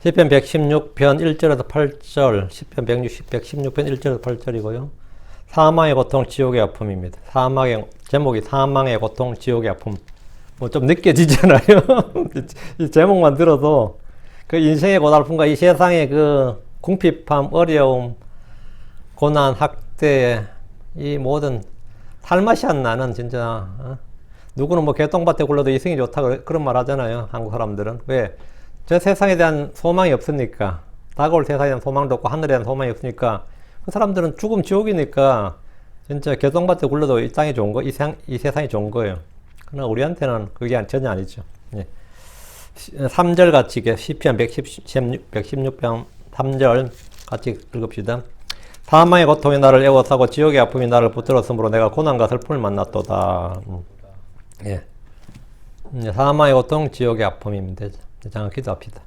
시편 116편 1절에서 8절, 시편 116편 1절에서 8절이고요. 사망의 고통, 지옥의 아픔입니다. 제목이 사망의 고통, 지옥의 아픔. 뭐 좀 느껴지잖아요. 이 제목만 들어도 그 인생의 고달픔과 이 세상의 그 궁핍함, 어려움, 고난, 학대, 이 모든 살맛이 안 나는 진짜 누구는 뭐 개똥밭에 굴러도 이승이 좋다 그런 말 하잖아요. 한국 사람들은. 왜? 저 세상에 대한 소망이 없으니까, 다가올 세상에 대한 소망도 없고 하늘에 대한 소망이 없으니까 그 사람들은 죽음 지옥이니까 진짜 개똥밭에 굴러도 이 땅이 좋은 거, 이 세상이 좋은 거예요. 그러나 우리한테는 그게 전혀 아니죠. 예. 3절 같이 시편 116편 3절 같이 읽읍시다. 사망의 고통이 나를 애워싸고 지옥의 아픔이 나를 붙들었으므로 내가 고난과 슬픔을 만났도다. 예. 사망의 고통, 지옥의 아픔입니다. 장을 기도합시다.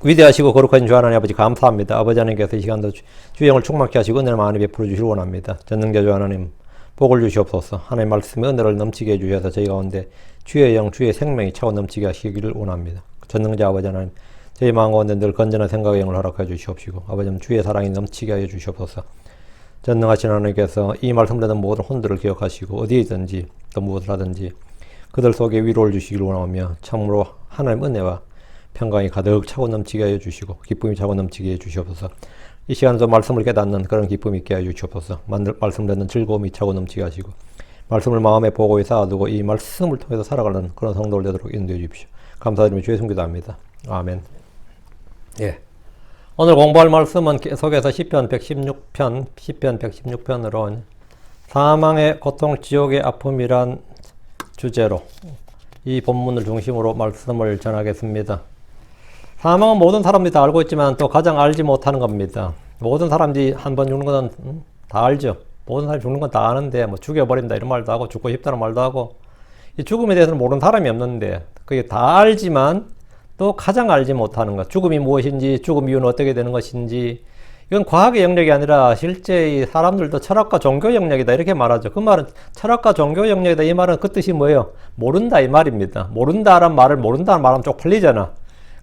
위대하시고 거룩하신 주 하나님 아버지 감사합니다. 아버지 하나님께서 이 시간도 주의 영을 충만케 하시고 은혜를 많이 베풀어 주시길 원합니다. 전능자 주 하나님 복을 주시옵소서. 하나님 말씀의 은혜를 넘치게 해주셔서 저희 가운데 주의 영, 주의 생명이 차고 넘치게 하시기를 원합니다. 전능자 아버지 하나님 저희 마음 가운데 늘 건전한 생각의 영을 허락해 주시옵시고 아버지 주의 사랑이 넘치게 하여 주시옵소서. 전능하신 하나님께서 이 말씀 듣는 모든 혼들을 기억하시고 어디에 있든지 또 무엇을 하든지 그들 속에 위로를 주시기를 원하며 참으로 하나님 은혜와 평강이 가득 차고 넘치게 하여 주시고 기쁨이 차고 넘치게 해 주시옵소서. 이 시간에도 말씀을 깨닫는 그런 기쁨이 있게 하여 주시옵소서. 말씀 듣는 즐거움이 차고 넘치게 하시고 말씀을 마음에 보고에 쌓아두고 이 말씀을 통해서 살아가는 그런 성도를 되도록 인도해 주십시오. 감사드리며 주의 손기도합니다. 아멘. 예. 오늘 공부할 말씀은 계속해서 시편 116편으로 사망의 고통, 지옥의 아픔이란 주제로 이 본문을 중심으로 말씀을 전하겠습니다. 사망은 모든 사람들이 다 알고 있지만 또 가장 알지 못하는 겁니다. 모든 사람들이 한 번 죽는 건 다 알죠. 모든 사람이 죽는 건 다 아는데 뭐 죽여버린다 이런 말도 하고 죽고 싶다는 말도 하고 이 죽음에 대해서는 모르는 사람이 없는데 그게 다 알지만 또 가장 알지 못하는 것, 죽음이 무엇인지, 죽음 이후는 어떻게 되는 것인지, 이건 과학의 영역이 아니라 실제 이 사람들도 철학과 종교 영역이다 이렇게 말하죠. 그 말은 철학과 종교 영역이다 이 말은 그 뜻이 뭐예요? 모른다 이 말입니다. 모른다란 말을 모른다는 말하면 쪽팔리잖아.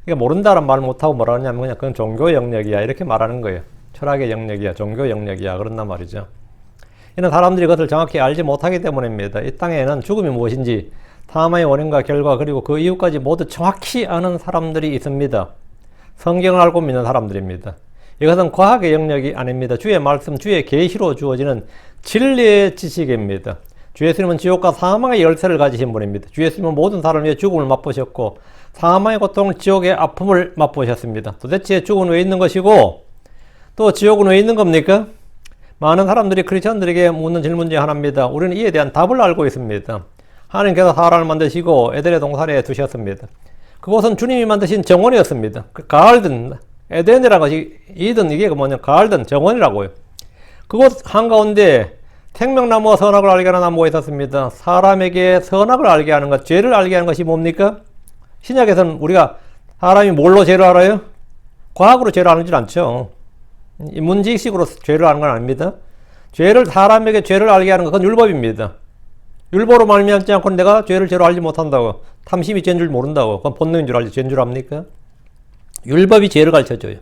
그러니까 모른다란 말을 못하고 뭐라 하냐면 그냥 그건 종교 영역이야 이렇게 말하는 거예요. 철학의 영역이야, 종교 영역이야 그런단 말이죠. 이런 사람들이 그것을 정확히 알지 못하기 때문입니다. 이 땅에는 죽음이 무엇인지, 사망의 원인과 결과 그리고 그 이유까지 모두 정확히 아는 사람들이 있습니다. 성경을 알고 믿는 사람들입니다. 이것은 과학의 영역이 아닙니다. 주의 말씀, 주의 계시로 주어지는 진리의 지식입니다. 주 예수님은 지옥과 사망의 열쇠를 가지신 분입니다. 주 예수님은 모든 사람을 위해 죽음을 맛보셨고 사망의 고통, 지옥의 아픔을 맛보셨습니다. 도대체 죽음은 왜 있는 것이고 또 지옥은 왜 있는 겁니까? 많은 사람들이 크리스천들에게 묻는 질문 중에 하나입니다. 우리는 이에 대한 답을 알고 있습니다. 하나님께서 사람을 만드시고 에덴의 동산에 두셨습니다. 그곳은 주님이 만드신 정원이었습니다. 그 가을든, 에덴이라는 것이 이든 이게 뭐냐 가을든 정원이라고요. 그곳 한가운데 생명나무와 선악을 알게 하는 나무가 있었습니다. 사람에게 선악을 알게 하는 것, 죄를 알게 하는 것이 뭡니까? 신약에서는 우리가 사람이 뭘로 죄를 알아요? 과학으로 죄를 알지 않죠. 문지식으로 죄를 아는 건 아닙니다. 사람에게 죄를 알게 하는 것은 율법입니다. 율법으로 말미암지 않고는 내가 죄를 제대로 알지 못한다고. 탐심이 죄인 줄 모른다고. 그건 본능인 줄 알지 죄인 줄 압니까? 율법이 죄를 가르쳐줘요.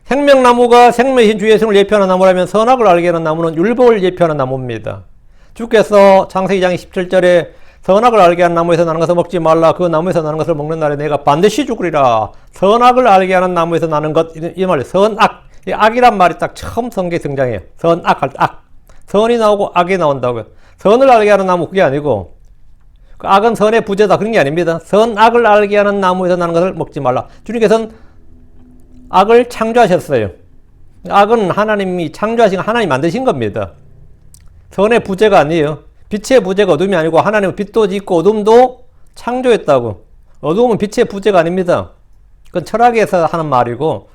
생명나무가 생명이신 주 예수를 예표하는 나무라면 선악을 알게 하는 나무는 율법을 예표하는 나무입니다. 주께서 창세기 장 17절에 선악을 알게 하는 나무에서 나는 것을 먹지 말라. 그 나무에서 나는 것을 먹는 날에 내가 반드시 죽으리라. 선악을 알게 하는 나무에서 나는 것, 이 말이 선악. 이 악이란 말이 딱 처음 성경에 등장해요. 선악 할 때 악. 선이 나오고 악이 나온다고요. 선을 알게 하는 나무 그게 아니고 그 악은 선의 부재다 그런 게 아닙니다. 선악을 알게 하는 나무에서 나는 것을 먹지 말라. 주님께서는 악을 창조하셨어요. 악은 하나님이 창조하신 하나님이 만드신 겁니다. 선의 부재가 아니에요. 빛의 부재가 어둠이 아니고 하나님은 빛도 짓고 어둠도 창조했다고. 어둠은 빛의 부재가 아닙니다. 그건 철학에서 하는 말이고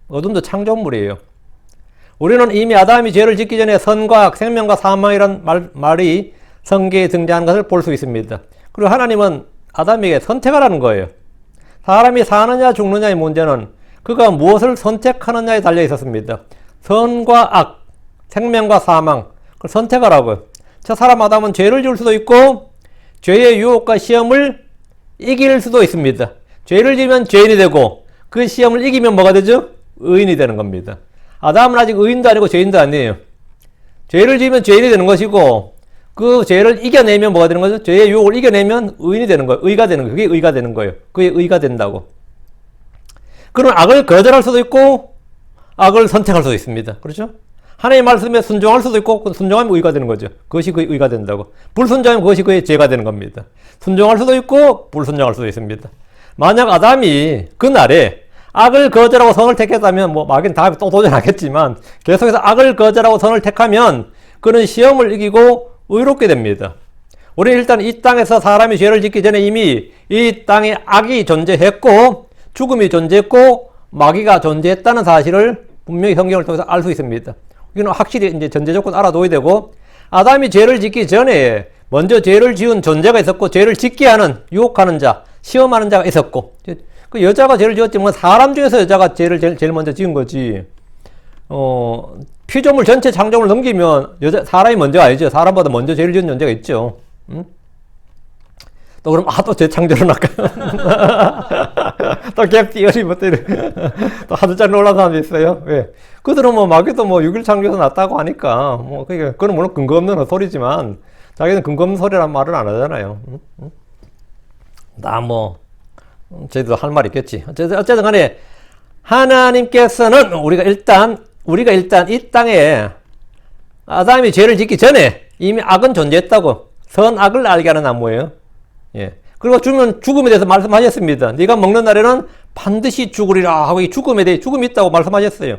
어둠도 창조물이에요. 우리는 이미 아담이 죄를 짓기 전에 선과 악, 생명과 사망이란 말이 성경에 등장하는 것을 볼 수 있습니다. 그리고 하나님은 아담에게 선택하라는 거예요. 사람이 사느냐 죽느냐의 문제는 그가 무엇을 선택하느냐에 달려 있었습니다. 선과 악, 생명과 사망, 그걸 선택하라고요. 저 사람 아담은 죄를 지을 수도 있고 죄의 유혹과 시험을 이길 수도 있습니다. 죄를 지으면 죄인이 되고 그 시험을 이기면 뭐가 되죠? 의인이 되는 겁니다. 아담은 아직 의인도 아니고 죄인도 아니에요. 죄를 지으면 죄인이 되는 것이고 그 죄를 이겨내면 뭐가 되는 거죠? 죄의 유혹을 이겨내면 의인이 되는 거예요. 의가 되는 거예요. 그게 의가 되는 거예요. 그게 의가 된다고. 그럼 악을 거절할 수도 있고 악을 선택할 수도 있습니다. 그렇죠? 하나님의 말씀에 순종할 수도 있고 순종하면 의가 되는 거죠. 그것이 그의 의가 된다고. 불순종하면 그것이 그의 죄가 되는 겁니다. 순종할 수도 있고 불순종할 수도 있습니다. 만약 아담이 그날에 악을 거절하고 선을 택했다면 뭐 마긴 다음에 또 도전하겠지만 계속해서 악을 거절하고 선을 택하면 그는 시험을 이기고 의롭게 됩니다. 우리는 일단 이 땅에서 사람이 죄를 짓기 전에 이미 이 땅에 악이 존재했고 죽음이 존재했고 마귀가 존재했다는 사실을 분명히 성경을 통해서 알 수 있습니다. 이건 확실히 이제 전제 조건 알아둬야 되고 아담이 죄를 짓기 전에 먼저 죄를 지은 존재가 있었고 죄를 짓게 하는 유혹하는 자, 시험하는 자가 있었고 그 여자가 죄를 지었지만 사람 중에서 여자가 죄를 제일 먼저 지은 거지. 피조물 전체 창조를 넘기면 사람이 먼저 아니죠. 사람보다 먼저 죄를 지은 존재가 있죠. 응? 또 그럼 또 재창조를 할까요? 또 갭 티어리 뭐 또 하도 잘 놀란 사람도 있어요. 왜? 그들은 뭐 마귀도 뭐 6일 창조에서 났다고 하니까 뭐 그건 물론 근거 없는 소리지만 자기는 근거 없는 소리란 말을 안 하잖아요. 응? 저희도 할 말 있겠지. 어쨌든 간에 하나님께서는 우리가 일단 이 땅에 아담이 죄를 짓기 전에 이미 악은 존재했다고 선악을 알게 하는 나무예요. 예. 그리고 죽음에 대해서 말씀하셨습니다. 네가 먹는 날에는 반드시 죽으리라 하고 이 죽음에 대해 죽음이 있다고 말씀하셨어요.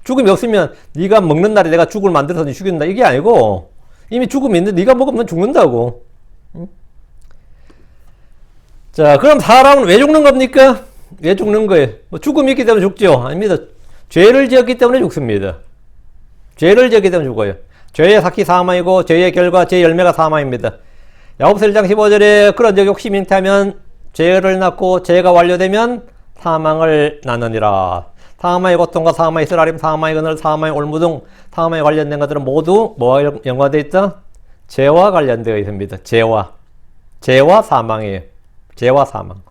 죽음이 없으면 네가 먹는 날에 내가 죽을 만들어서 죽인다 이게 아니고 이미 죽음이 있는데 네가 먹으면 죽는다고. 응? 자, 그럼 사람은 왜 죽는 겁니까? 왜 죽는 거예요? 뭐 죽음이 있기 때문에 죽죠? 아닙니다. 죄를 지었기 때문에 죽습니다. 죄를 지었기 때문에 죽어요. 죄의 삭히 사망이고 죄의 결과, 죄의 열매가 사망입니다. 야고보서 1장 15절에 그런 적 욕심이 잉태하면 죄를 낳고 죄가 완료되면 사망을 낳느니라. 사망의 고통과 사망의 쓰라림, 사망의 그늘, 사망의 올무등, 사망에 관련된 것들은 모두 뭐와 연관되어 있다? 죄와 관련되어 있습니다. 죄와 사망이에요. 죄와 사망.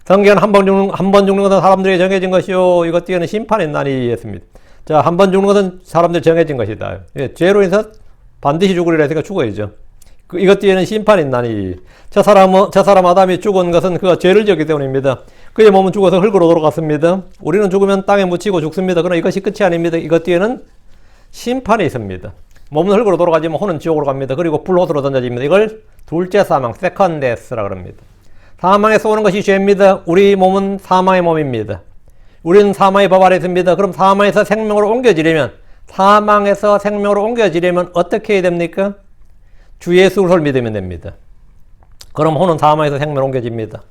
성경은 한 번 죽는 것은 사람들에게 정해진 것이요. 이것 뒤에는 심판의 날이 있습니다. 자, 한 번 죽는 것은 사람들이 정해진 것이다. 예, 죄로 인해서 반드시 죽으리라 했으니까 죽어야죠. 이것 뒤에는 심판의 날이. 저 사람 아담이 죽은 것은 그가 죄를 지었기 때문입니다. 그의 몸은 죽어서 흙으로 돌아갔습니다. 우리는 죽으면 땅에 묻히고 죽습니다. 그러나 이것이 끝이 아닙니다. 이것 뒤에는 심판이 있습니다. 몸은 흙으로 돌아가지만 혼은 지옥으로 갑니다. 그리고 불호수로 던져집니다. 이걸 둘째 사망, 세컨 데스라 그럽니다. 사망에서 오는 것이 죄입니다. 우리 몸은 사망의 몸입니다. 우리는 사망의 법 아래 있습니다. 그럼 사망에서 생명으로 옮겨지려면 어떻게 해야 됩니까? 주 예수를 믿으면 됩니다. 그럼 혼은 사망에서 생명으로 옮겨집니다.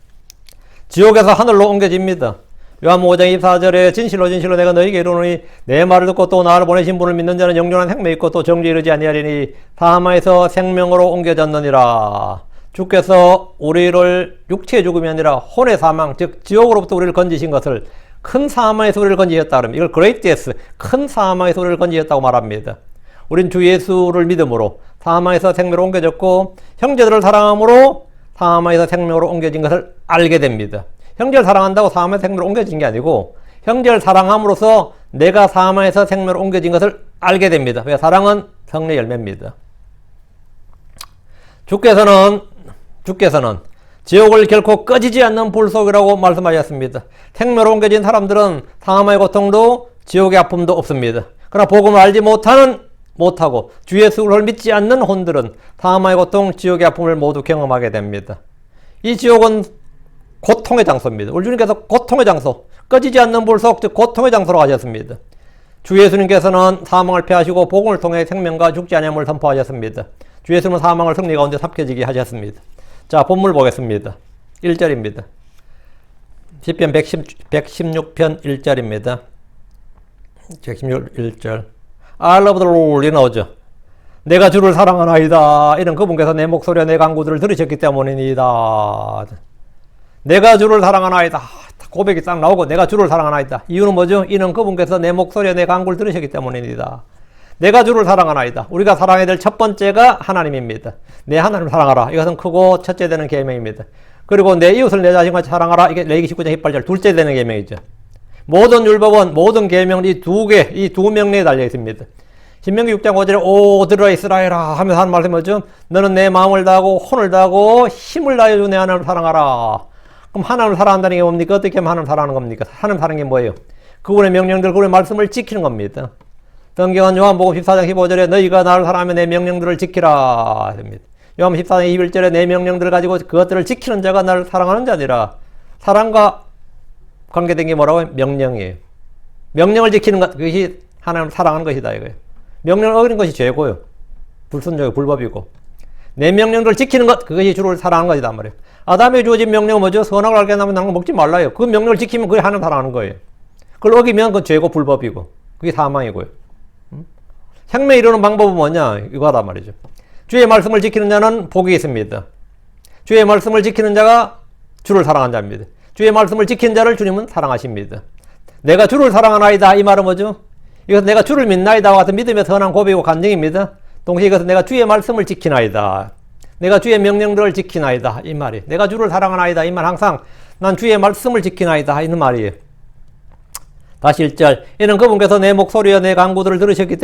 지옥에서 하늘로 옮겨집니다. 요한복음 5장 24절에 진실로 내가 너희에게 이르노니 내 말을 듣고 또 나를 보내신 분을 믿는 자는 영원한 생명이 있고 또 정죄에 이르지 아니하리니 사망에서 생명으로 옮겨졌느니라. 주께서 우리를 육체의 죽음이 아니라 혼의 사망, 즉 지옥으로부터 우리를 건지신 것을 큰 사망에서 우리를 건지셨다 그럽니다. 이걸 great death, 큰 사망에서 우리를 건지셨다고 말합니다. 우린 주 예수를 믿음으로 사망에서 생명으로 옮겨졌고 형제들을 사랑함으로 사망에서 생명으로 옮겨진 것을 알게 됩니다. 형제를 사랑한다고 사망에서 생명으로 옮겨진 게 아니고 형제를 사랑함으로써 내가 사망에서 생명으로 옮겨진 것을 알게 됩니다. 왜? 사랑은 성령의 열매입니다. 주께서는 지옥을 결코 꺼지지 않는 불 속이라고 말씀하셨습니다. 생명으로 옮겨진 사람들은 사망의 고통도 지옥의 아픔도 없습니다. 그러나 복음을 알지 못하고 주 예수를 믿지 않는 혼들은 사망의 고통, 지옥의 아픔을 모두 경험하게 됩니다. 이 지옥은 고통의 장소입니다. 우리 주님께서 고통의 장소, 꺼지지 않는 불 속, 즉 고통의 장소로 가셨습니다. 주 예수님께서는 사망을 패하시고 복음을 통해 생명과 죽지 아니함을 선포하셨습니다. 주 예수님은 사망을 승리 가운데 삽혀지게 하셨습니다. 자, 본문 보겠습니다. 1절입니다. 시편 116편 1절입니다. 116절. I love the Lord 이 나오죠. 내가 주를 사랑하나이다. 이런 그분께서 내 목소리와 내 간구들을 들으셨기 때문이니다. 내가 주를 사랑하나이다. 고백이 딱 나오고 내가 주를 사랑하나이다. 이유는 뭐죠? 이는 그분께서 내 목소리와 내 간구를 들으셨기 때문이니다. 내가 주를 사랑하나이다. 우리가 사랑해야 될 첫 번째가 하나님입니다. 내 하나님을 사랑하라. 이것은 크고 첫째 되는 계명입니다. 그리고 내 이웃을 내 자신같이 사랑하라. 이게 레위기 19장 18절 둘째 되는 계명이죠. 모든 율법은 모든 계명은 이 두 명령에 달려 있습니다. 신명기 6장 5절에 오 들으라 이스라엘아 하면서 하는 말씀이 뭐죠? 너는 내 마음을 다하고 혼을 다하고 힘을 다하여 내 하나님을 사랑하라. 그럼 하나님을 사랑한다는 게 뭡니까? 어떻게 하면 하나님을 사랑하는 겁니까? 하나님 사랑하는 게 뭐예요? 그분의 명령들, 그분의 말씀을 지키는 겁니다. 성경은 요한복음 14장 15절에 너희가 나를 사랑하면 내 명령들을 지키라 합니다. 요한복음 14장 21절에 내 명령들을 가지고 그것들을 지키는 자가 나를 사랑하는 자니라. 사랑과 관계된 게 뭐라고요? 명령이에요. 명령을 지키는 것, 그것이 하나님을 사랑하는 것이다 이거예요. 명령을 어기는 것이 죄고요. 불순종이고 불법이고. 내 명령들을 지키는 것, 그것이 주를 사랑하는 것이다 말이에요. 아담에 주어진 명령은 뭐죠? 선악을 알게 하면 나는 거 먹지 말라요. 그 명령을 지키면 그게 하나님 사랑하는 거예요. 그걸 어기면 그건 죄고 불법이고 그게 사망이고요. 생명에 이르는 방법은 뭐냐? 이거다 말이죠. 주의 말씀을 지키는 자는 복이 있습니다. 주의 말씀을 지키는 자가 주를 사랑한 자입니다. 주의 말씀을 지키는 자를 주님은 사랑하십니다. 내가 주를 사랑하나이다 이 말은 뭐죠? 이것은 내가 주를 믿나이다와 같은 믿음의 선한 고백이고 간증입니다. 동시에 이것은 내가 주의 말씀을 지키나이다. 내가 주의 명령들을 지키나이다 이 말이에요. 내가 주를 사랑하나이다 이 말 항상 난 주의 말씀을 지키나이다 이는 말이에요. 다시 1절 이는 그분께서 내 목소리와 내 간구들을 들으셨기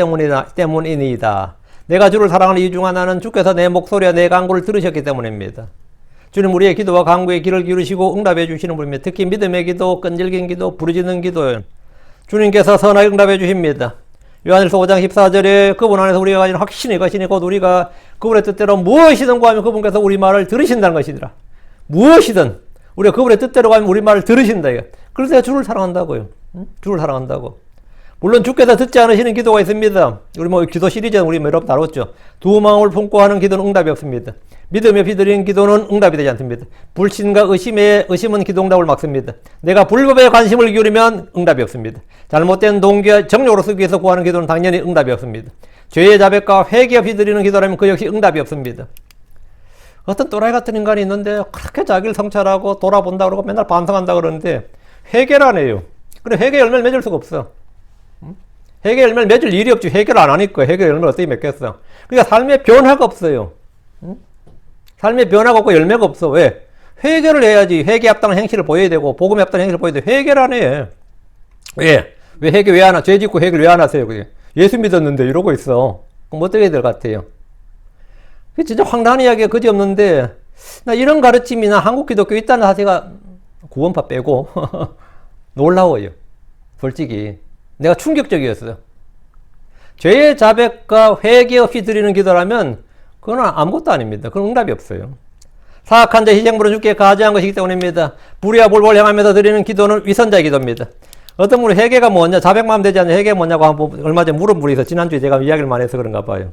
때문이니이다. 내가 주를 사랑하는 이유 중 하나는 주께서 내 목소리와 내 간구를 들으셨기 때문입니다. 주님 우리의 기도와 간구에 귀를 기울이시고 응답해 주시는 분입니다. 특히 믿음의 기도, 끈질긴 기도, 부르짖는 기도요. 주님께서 선하게 응답해 주십니다. 요한일서 5장 14절에 그분 안에서 우리가 가진 확신이 것이니 곧 우리가 그분의 뜻대로 무엇이든 구하면 그분께서 우리 말을 들으신다는 것이더라. 무엇이든 우리가 그분의 뜻대로 가면 우리 말을 들으신다. 그래서 내가 주를 사랑한다고요. 주를 사랑한다고. 물론 주께서 듣지 않으시는 기도가 있습니다. 우리 기도 시리즈는 우리 여러 번 다뤘죠. 두 마음을 품고 하는 기도는 응답이 없습니다. 믿음에 비드리는 기도는 응답이 되지 않습니다. 불신과 의심은 기도 응답을 막습니다. 내가 불법에 관심을 기울이면 응답이 없습니다. 잘못된 동기와 정욕으로 쓰기 위해서 구하는 기도는 당연히 응답이 없습니다. 죄의 자백과 회개에 비드리는 기도라면 그 역시 응답이 없습니다. 어떤 또라이 같은 인간이 있는데 그렇게 자기를 성찰하고 돌아본다 그러고 맨날 반성한다 그러는데 회개를 안 해요. 그래 회개 열매를 맺을 수가 없어. 회개 열매를 맺을 일이 없지. 회개를 안 하니까 회개 열매를 어떻게 맺겠어. 그러니까 삶에 변화가 없어요. 삶에 변화가 없고 열매가 없어. 왜? 회개를 해야지. 회개에 합당한 행실을 보여야 되고 복음에 합당한 행실을 보여야 돼. 회개를 안 해. 왜? 왜 회개 왜 안 하? 죄 짓고 회개를 왜 안 하세요? 그게? 예수 믿었는데 이러고 있어. 그럼 어떻게 해야 될 것 같아요? 진짜 황당한 이야기가 그지없는데 나 이런 가르침이나 한국 기독교 있다는 사실가 구원파 빼고 놀라워요. 솔직히 내가 충격적이었어요. 죄의 자백과 회개 없이 드리는 기도라면 그건 아무것도 아닙니다. 그건 응답이 없어요. 사악한 자 희생물은 주께 가지한 것이기 때문입니다. 불의와 불법을 향하면서 드리는 기도는 위선자의 기도입니다. 어떤 분이 회개가 뭐냐, 자백만 되지 않는 회개가 뭐냐고 한번 얼마 전에 물은 분이 있어. 지난주에 제가 이야기를 많이 해서 그런가 봐요.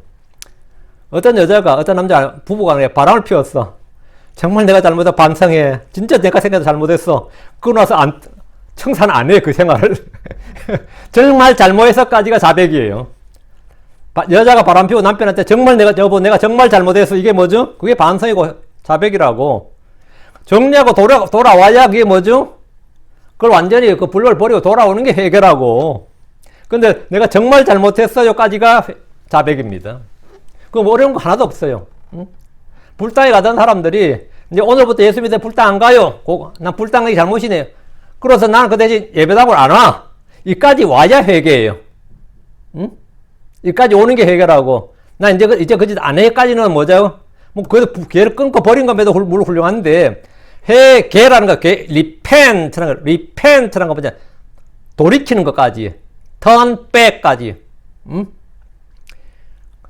어떤 여자가, 어떤 남자 부부가 바람을 피웠어. 정말 내가 잘못해서 반성해. 진짜 내가 생각해서 잘못했어. 그러고 나서 청산 안 해, 그 생활을. 정말 잘못해서까지가 자백이에요. 여자가 바람 피우고 남편한테 정말 여보, 내가 정말 잘못했어. 이게 뭐죠? 그게 반성이고 자백이라고. 정리하고 돌아와야 그게 뭐죠? 그걸 완전히 그 불법을 버리고 돌아오는 게 회개라고. 근데 내가 정말 잘못했어요까지가 자백입니다. 그럼 어려운 거 하나도 없어요. 응? 불당에 가던 사람들이 이제 오늘부터 예수 믿어 불당 안 가요. 난 불당 가기 잘못이네요. 그래서 나는 그 대신 예배당을 안 와. 이까지 와야 회개예요. 응? 이까지 오는 게 회개라고. 나 이제 그 짓 안 해까지는 뭐죠? 뭐 그래도 걔를 끊고 버린 것에도 물론 훌륭한데 회개라는 거, 리펜트라는 거 보자. 돌이키는 것까지, 턴백까지. 응?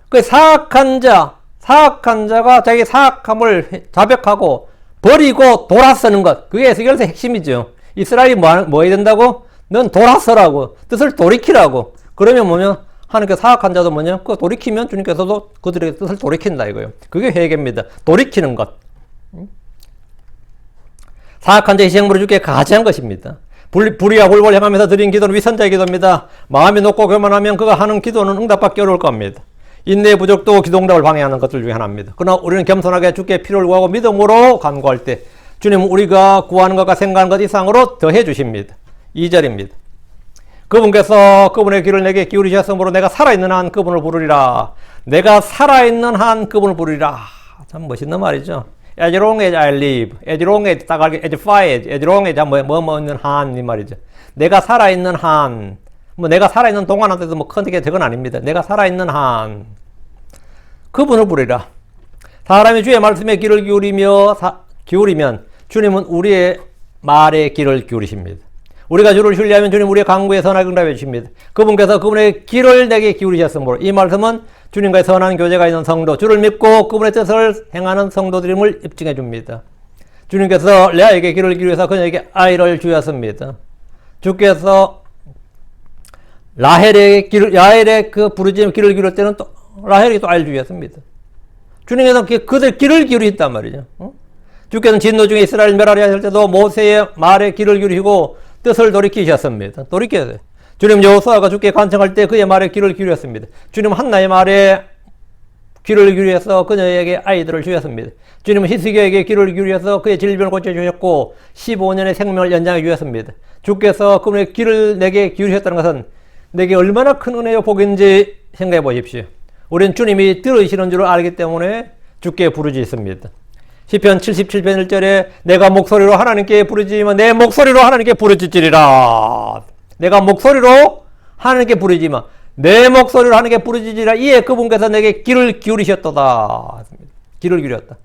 그 사악한 자가 자기 사악함을 자백하고 버리고 돌아서는 것. 그게 에스겔서 핵심이죠. 이스라엘이 뭐 해야 된다고? 넌 돌아서라고. 뜻을 돌이키라고. 그러면 뭐냐? 하나님께 사악한 자도 뭐냐? 그거 돌이키면 주님께서도 그들의 뜻을 돌이킨다 이거예요. 그게 회개입니다. 돌이키는 것. 사악한 자 희생물을 주께 가지한 것입니다. 불의와 불법을 행하면서 드린 기도는 위선자의 기도입니다. 마음이 높고 교만하면 그가 하는 기도는 응답받기 어려울 겁니다. 인내의 부족도 기도 응답을 방해하는 것들 중에 하나입니다. 그러나 우리는 겸손하게 주께 필요를 구하고 믿음으로 간구할 때 주님은 우리가 구하는 것과 생각하는 것 이상으로 더해 주십니다. 2절입니다. 그분께서 그분의 귀를 내게 기울이셨으므로 내가 살아있는 한 그분을 부르리라. 내가 살아있는 한 그분을 부르리라. 참 멋있는 말이죠. as long as I live, as long as 딱 알게, as far as long as 뭐 있는 한 이 말이죠. 내가 살아있는 한, 뭐 내가 살아있는 동안한테도 뭐 크게 저건 아닙니다. 내가 살아있는 한 그분을 부르라. 사람이 주의 말씀에 귀를 기울이면 주님은 우리의 말에 귀를 기울이십니다. 우리가 주를 신뢰하면 주님 우리의 간구에 선하게 응답해 주십니다. 그분께서 그분의 귀를 내게 기울이셨으므로 이 말씀은 주님과의 선한 교제가 있는 성도, 주를 믿고 그분의 뜻을 행하는 성도들임을 입증해 줍니다. 주님께서 레아에게 귀를 기울여서 그녀에게 아이를 주셨습니다. 주께서 라헬의 그 부르짖음 귀를 기울일 때는 또 라헬에게 또 아이를 주셨습니다. 주님께서 그들 귀를 기울였단 말이죠. 주께서는 진노 중에 이스라엘 멸하려 하실 때도 모세의 말에 귀를 기울이고 뜻을 돌이키셨습니다. 돌이켜야 돼요. 주님 여호수아가 주께 간청할 때 그의 말에 귀를 기울였습니다. 주님 한나의 말에 귀를 기울여서 그녀에게 아이들을 주셨습니다. 주님은 히스기야에게 귀를 기울여서 그의 질병을 고쳐주셨고 15년의 생명을 연장해 주셨습니다. 주께서 그분의 귀를 내게 기울이셨다는 것은 내게 얼마나 큰 은혜요 복인지 생각해 보십시오. 우리는 주님이 들으시는 줄을 알기 때문에 주께 부르짖습니다. 시편 77편 1절에 내가 목소리로 하나님께 부르짖으면 내 목소리로 하나님께 부르짖으리라. 내가 목소리로 하나님께 부르짖으면 내 목소리로 하나님께 부르짖으리라. 이에 그분께서 내게 귀를 기울이셨도다. 귀를 기울였다.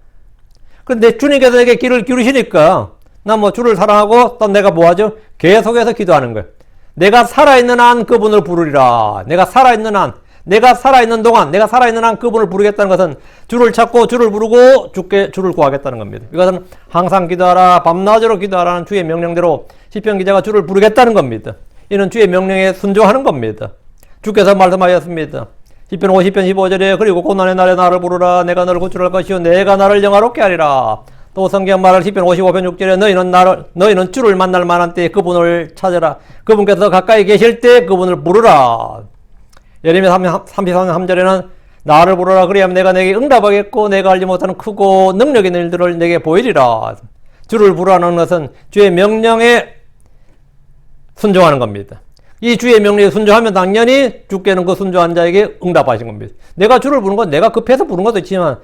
그런데 주님께서 내게 귀를 기울이시니까 나 뭐 주를 사랑하고 또 내가 뭐 하죠? 계속해서 기도하는 거예요. 내가 살아있는 한 그분을 부르리라. 내가 살아있는 한, 내가 살아있는 동안, 내가 살아있는 한 그분을 부르겠다는 것은 주를 찾고 주를 부르고 주께 주를 구하겠다는 겁니다. 이것은 항상 기도하라, 밤낮으로 기도하라는 주의 명령대로 시편 기자가 주를 부르겠다는 겁니다. 이는 주의 명령에 순종하는 겁니다. 주께서 말씀하셨습니다. 시편 50편 15절에 그리고 고난의 날에 나를 부르라. 내가 너를 구출할 것이요 내가 나를 영화롭게 하리라. 또 성경 말을 시편 55편 6절에 너희는 주를 만날 만한 때에 그분을 찾아라. 그분께서 가까이 계실 때 그분을 부르라. 예레미야 33장 3절에는 나를 부르라. 그리하면 내가 내게 응답하겠고 내가 알지 못하는 크고 능력 있는 일들을 내게 보이리라. 주를 부르라는 것은 주의 명령에 순종하는 겁니다. 이 주의 명령에 순종하면 당연히 주께는 그 순종한 자에게 응답하신 겁니다. 내가 주를 부르는 건 내가 급해서 부르는 것도 있지만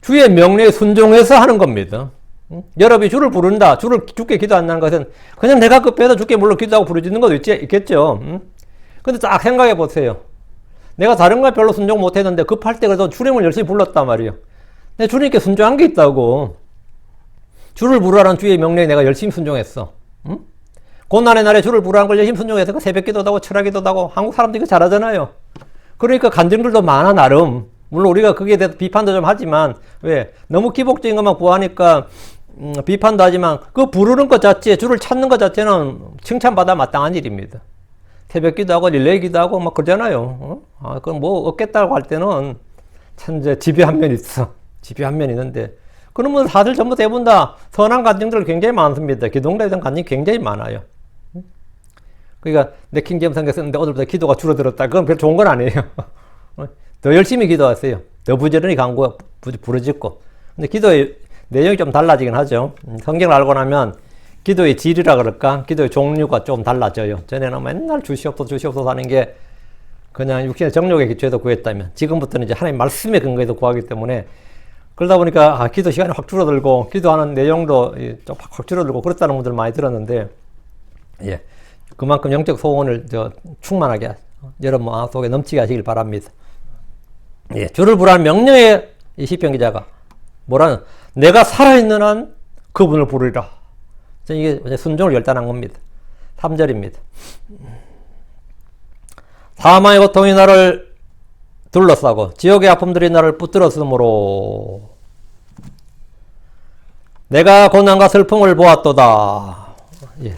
주의 명령에 순종해서 하는 겁니다. 여러분이 주를 부른다, 주께 기도한다는 것은 그냥 내가 급해서 주께 물론 기도하고 부르짖는 것도 있겠죠. 근데 딱 생각해 보세요. 내가 다른 걸 별로 순종 못 했는데 급할 때 그래도 주님을 열심히 불렀단 말이에요. 근데 주님께 순종한 게 있다고. 주를 부르라는 주의 명령에 내가 열심히 순종했어. 고난의 날에 주를 부르라는 걸 열심히 순종해서 새벽 기도도 하고 철학 기도도 하고 한국 사람들이 이거 잘하잖아요. 그러니까 간증들도 많아 나름. 물론 우리가 거기에 대해서 비판도 좀 하지만 왜 너무 기복적인 것만 구하니까 비판도 하지만 그 부르는 것 자체, 주를 찾는 것 자체는 칭찬받아 마땅한 일입니다. 새벽 기도하고 릴레이 기도하고 막 그러잖아요. 그럼 뭐 얻겠다고 할 때는 참 이제 집에 한 면 있어. 집에 한 면 있는데 그러면 다들 전부 대부분 다 선한 간증들 굉장히 많습니다. 기도에 대한 간증이 굉장히 많아요. 그러니까 내 킹제임 성경 썼는데 오늘부터 기도가 줄어들었다. 그건 별 좋은 건 아니에요. 더 열심히 기도하세요. 더 부지런히 간구 부르짖고. 근데 기도의 내용이 좀 달라지긴 하죠. 성경을 알고 나면 기도의 질이라 그럴까? 기도의 종류가 좀 달라져요. 전에는 맨날 주시옵소서 하는 게 그냥 육신의 정욕의 기초에서 구했다면 지금부터는 이제 하나님 말씀의 근거에서 구하기 때문에 그러다 보니까 기도 시간이 확 줄어들고 기도하는 내용도 좀 확 줄어들고 그렇다는 분들 많이 들었는데 예, 그만큼 영적 소원을 충만하게 여러분 마음속에 넘치게 하시길 바랍니다. 예, 주를 부르라는 명령에 이 시편 기자가 뭐라는 내가 살아있는 한 그분을 부르리라. 이게 순종을 결단한 겁니다. 3절입니다. 사망의 고통이 나를 둘러싸고 지옥의 아픔들이 나를 붙들었으므로 내가 고난과 슬픔을 보았도다. 예.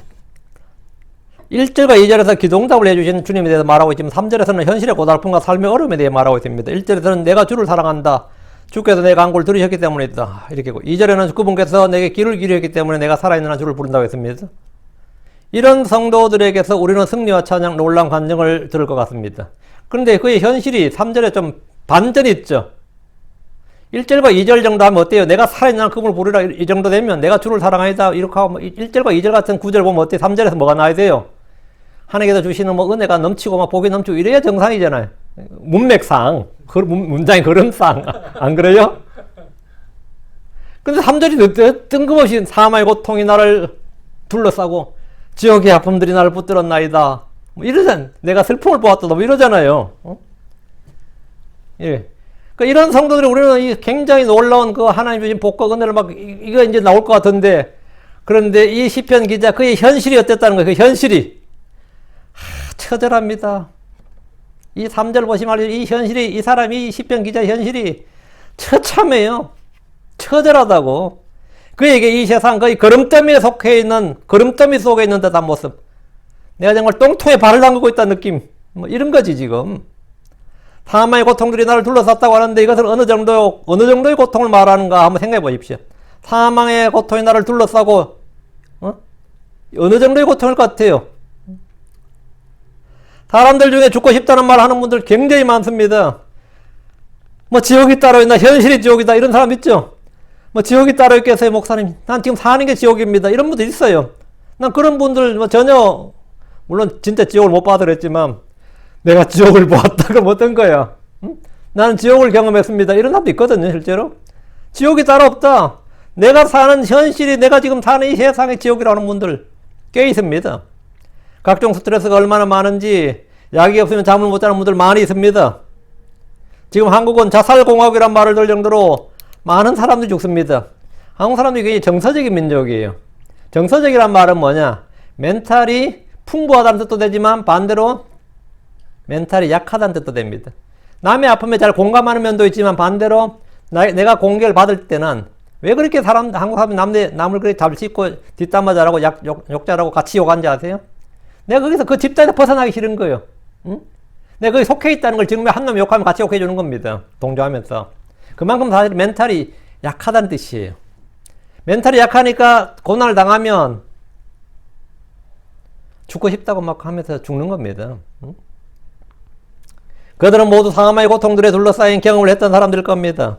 1절과 2절에서 기도응답을 해주신 주님에 대해서 말하고 있지만 3절에서는 현실의 고달픔과 삶의 어려움에 대해 말하고 있습니다. 1절에서는 내가 주를 사랑한다. 주께서 내 간구를 들으셨기 때문이다. 이렇게 2절에는 그분께서 내게 귀를 기울였기 때문에 내가 살아있는 한 주를 부른다고 했습니다. 이런 성도들에게서 우리는 승리와 찬양, 놀라운 간증을 들을 것 같습니다. 그런데 그의 현실이 3절에 좀 반전이 있죠. 1절과 2절 정도 하면 어때요? 내가 살아있는 한 그분을 부르라 이 정도 되면 내가 주를 사랑하이다 이렇게 하고 1절과 2절 같은 구절 보면 어때요? 3절에서 뭐가 나와야 돼요? 하나님께서 주시는 뭐 은혜가 넘치고 막 복이 넘치고 이래야 정상이잖아요. 문맥상, 문장의 걸음상 안 그래요? 근데 3절이 뜬금없이 사망의 고통이 나를 둘러싸고 지옥의 아픔들이 나를 붙들었나이다. 뭐 이러잖아. 내가 슬픔을 보았다. 뭐 이러잖아요. 예. 그러니까 이런 성도들이 우리는 굉장히 놀라운 그 하나님 주신 복과 은혜를 막 이거 이제 나올 것 같은데, 그런데 이 시편 기자 그의 현실이 어땠다는 거예요. 그 현실이 처절합니다. 이 3절 보시면 이 현실이, 이 사람이, 이 시편 기자 현실이 처참해요. 처절하다고. 그에게 이 세상 거의 거름더미에 속해 있는, 거름더미 속에 있는 듯한 모습. 내가 정말 똥통에 발을 담그고 있다는 느낌. 뭐 이런 거지 지금. 사망의 고통들이 나를 둘러쌌다고 하는데 이것을 어느 정도의 고통을 말하는가 한번 생각해 보십시오. 사망의 고통이 나를 둘러싸고 어느 정도의 고통일 것 같아요. 사람들 중에 죽고 싶다는 말 하는 분들 굉장히 많습니다. 뭐 지옥이 따로 있나, 현실이 지옥이다, 이런 사람 있죠. 뭐 지옥이 따로 있겠어요, 목사님. 난 지금 사는 게 지옥입니다, 이런 분들 있어요. 난 그런 분들 뭐 전혀, 물론 진짜 지옥을 못 봐더랬지만 내가 지옥을 보았다 그럼 어떤 거야? 응? 나는 지옥을 경험했습니다, 이런 사람도 있거든요. 실제로 지옥이 따로 없다, 내가 사는 현실이, 내가 지금 사는 이 세상의 지옥이라는 분들 꽤 있습니다. 각종 스트레스가 얼마나 많은지, 약이 없으면 잠을 못 자는 분들 많이 있습니다. 지금 한국은 자살공화국이란 말을 들 정도로 많은 사람들이 죽습니다. 한국 사람들이 굉장히 정서적인 민족이에요. 정서적이란 말은 뭐냐? 멘탈이 풍부하다는 뜻도 되지만 반대로 멘탈이 약하다는 뜻도 됩니다. 남의 아픔에 잘 공감하는 면도 있지만 반대로 내가 공격을 받을 때는 왜 그렇게 한국 사람이 남을 그렇게 잘 씹고 뒷담화 잘하고 욕 잘하고 같이 욕한지 아세요? 내가 거기서 그 집단에서 벗어나기 싫은 거예요. 응? 내가 거기 속해 있다는 걸 증명해. 한 놈이 욕하면 같이 욕해 주는 겁니다. 동조하면서. 그만큼 사실 멘탈이 약하다는 뜻이에요. 멘탈이 약하니까 고난을 당하면 죽고 싶다고 막 하면서 죽는 겁니다. 응? 그들은 모두 사망의 고통들에 둘러싸인 경험을 했던 사람들일 겁니다.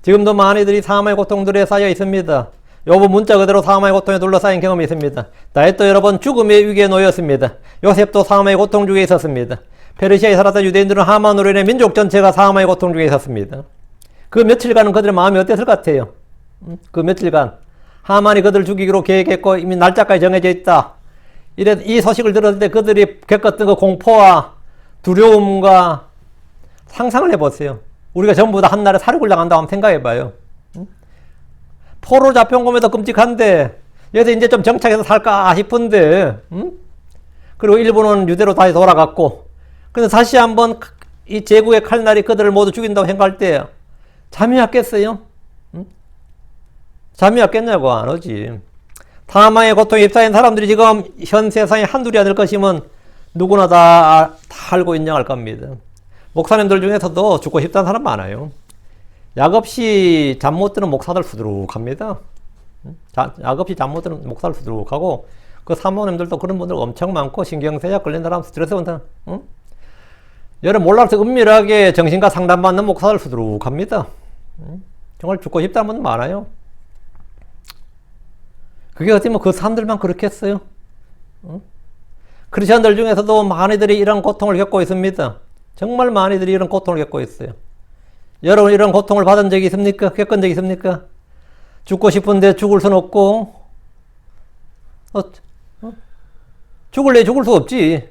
지금도 많이들이 사망의 고통들에 쌓여 있습니다. 요번 문자 그대로 사망의 고통에 둘러싸인 경험이 있습니다. 다윗도 여러 번 죽음의 위기에 놓였습니다. 요셉도 사망의 고통 중에 있었습니다. 페르시아에 살았던 유대인들은 하만으로 인해 민족 전체가 사망의 고통 중에 있었습니다. 그 며칠간은 그들의 마음이 어땠을 것 같아요? 그 며칠간 하만이 그들을 죽이기로 계획했고 이미 날짜까지 정해져 있다. 이 소식을 들었을 때 그들이 겪었던 그 공포와 두려움과 상상을 해보세요. 우리가 전부 다 한날에 살육을 당한다고 한번 생각해봐요. 포로 잡혀온 것보다 끔찍한데 여기서 이제 좀 정착해서 살까 싶은데, 그리고 일본은 유대로 다시 돌아갔고, 근데 다시 한번 이 제국의 칼날이 그들을 모두 죽인다고 생각할 때 잠이 왔겠어요? 잠이 왔겠냐고. 안 오지. 사망의 고통에 휩싸인 사람들이 지금 현 세상에 한둘이 아닐 것이면 누구나 다 알고 인정할 겁니다. 목사님들 중에서도 죽고 싶다는 사람 많아요. 약 없이 잠 못 드는 목사들 수두룩합니다. 약 없이 잠 못 드는 목사들 수두룩하고, 그 사모님들도 그런 분들 엄청 많고, 신경쇠약 걸린 사람, 스트레스 받는 사람, 여러 몰라서 은밀하게 정신과 상담받는 목사들 수두룩합니다. 정말 죽고 싶다는 분들 많아요. 그게 어떻게 뭐 그 사람들만 그렇겠어요? 크리스천들 중에서도 많이들이 이런 고통을 겪고 있습니다. 정말 많이들이 이런 고통을 겪고 있어요. 여러분 이런 고통을 받은 적이 있습니까? 겪은 적이 있습니까? 죽고 싶은데 죽을 순 없고, 죽을래 죽을 수 없지.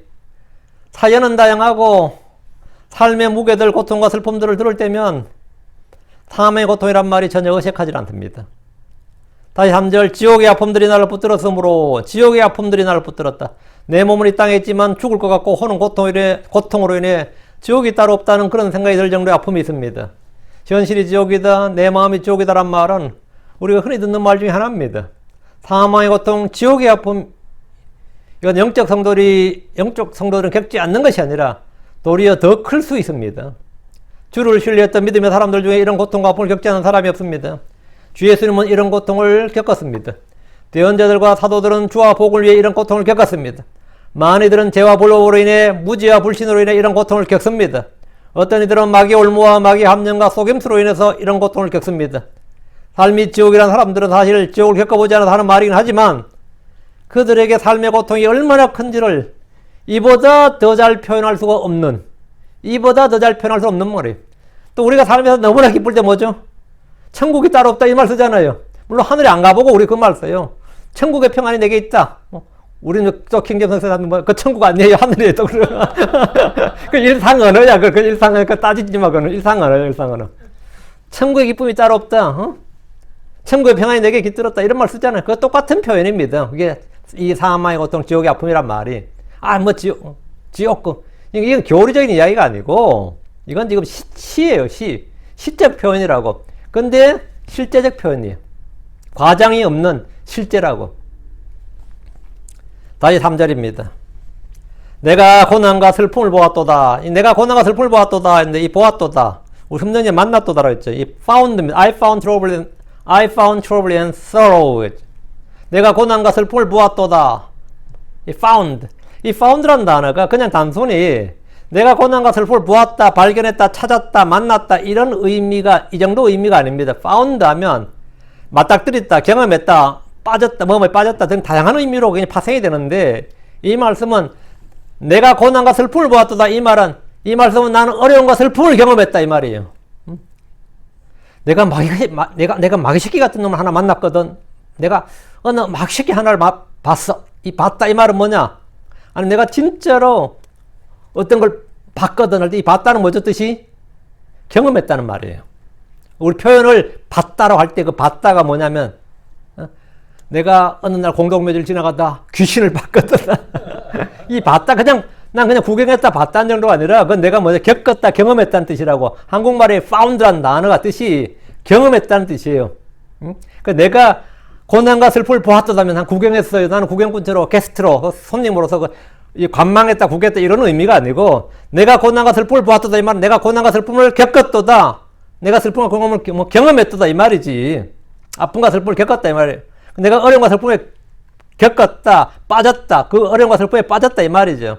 사연은 다양하고 삶의 무게들, 고통과 슬픔들을 들을 때면 사망의 고통이란 말이 전혀 어색하지 않습니다. 다시 3절, 지옥의 아픔들이 나를 붙들었으므로, 지옥의 아픔들이 나를 붙들었다. 내 몸은 이 땅에 있지만 죽을 것 같고 호는 고통으로 인해 지옥이 따로 없다는 그런 생각이 들 정도의 아픔이 있습니다. 현실이 지옥이다, 내 마음이 지옥이다란 말은 우리가 흔히 듣는 말 중에 하나입니다. 사망의 고통, 지옥의 아픔, 이건 영적 성도들은 겪지 않는 것이 아니라 도리어 더 클 수 있습니다. 주를 신뢰했던 믿음의 사람들 중에 이런 고통과 아픔을 겪지 않은 사람이 없습니다. 주 예수님은 이런 고통을 겪었습니다. 대언자들과 사도들은 주와 복을 위해 이런 고통을 겪었습니다. 많이들은 죄와 불법으로 인해, 무지와 불신으로 인해 이런 고통을 겪습니다. 어떤 이들은 마귀 올무와 마귀 함정과 속임수로 인해서 이런 고통을 겪습니다. 삶이 지옥이라는 사람들은 사실 지옥을 겪어보지 않아서 하는 말이긴 하지만 그들에게 삶의 고통이 얼마나 큰지를 이보다 더 잘 표현할 수가 없는, 이보다 더 잘 표현할 수 없는 말이에요. 또 우리가 살면서 너무나 기쁠 때 뭐죠? 천국이 따로 없다 이 말 쓰잖아요. 물론 하늘에 안 가보고 우리 그 말 써요. 천국의 평안이 내게 있다. 우리는 또 킹제임스 하면 뭐, 그 천국 아니에요. 하늘에 또 그래. 그 일상 언어야. 그 일상 언어. 그 따지지 마. 그는 일상 언어야. 일상 언어. 천국의 기쁨이 따로 없다. 천국의 평안이 내게 깃들었다. 이런 말 쓰잖아요. 그거 똑같은 표현입니다. 그게 이 사망의 고통, 지옥의 아픔이란 말이. 뭐 지옥. 이건 교리적인 이야기가 아니고, 이건 지금 시예요. 시적 표현이라고. 근데 실제적 표현이에요. 과장이 없는 실제라고. 다시 3절입니다. 내가 고난과 슬픔을 보았도다. 내가 고난과 슬픔을 보았도다. 근데 이 보았도다. 우리 흠정에 만났도다라고 했죠. 이 found, I found trouble and sorrow. 내가 고난과 슬픔을 보았도다. 이 found라는 단어가 그냥 단순히 내가 고난과 슬픔을 보았다, 발견했다, 찾았다, 만났다 이런 의미가, 이 정도 의미가 아닙니다. found 하면 맞닥뜨렸다, 경험했다, 빠졌다, 뭐뭐에 빠졌다 등 다양한 의미로 그냥 파생이 되는데, 이 말씀은 내가 고난과 슬픔을 보았다. 이 말씀은 나는 어려움과 슬픔을 경험했다 이 말이에요. 내가 마귀새끼 같은 놈을 하나 만났거든. 내가 어느 마귀새끼 하나를 봤어. 봤다 이 말은 뭐냐? 아니 내가 진짜로 어떤 걸 봤거든 할 때 이 봤다는 뭐죠 뜻이? 경험했다는 말이에요. 우리 표현을 봤다라고 할 때 그 봤다가 뭐냐면 내가 어느 날 공동묘지를 지나가다 귀신을 봤거든. 이 봤다 난 그냥 구경했다 봤다는 정도가 아니라 그건 내가 겪었다 경험했다는 뜻이라고. 한국말에 found라는 단어가 뜻이 경험했다는 뜻이에요. 그 내가 고난과 슬픔을 보았다면 난 구경했어요. 나는 구경꾼처럼 게스트로 손님으로서 관망했다 구경했다 이런 의미가 아니고, 내가 고난과 슬픔을 보았다 이 말은 내가 고난과 슬픔을 겪었도다. 내가 슬픔과 경험을 경험했도다 이 말이지. 아픔과 슬픔을 겪었다 이 말이에요. 내가 어려움과 슬픔에 겪었다, 빠졌다, 그 어려움과 슬픔에 빠졌다 이 말이죠.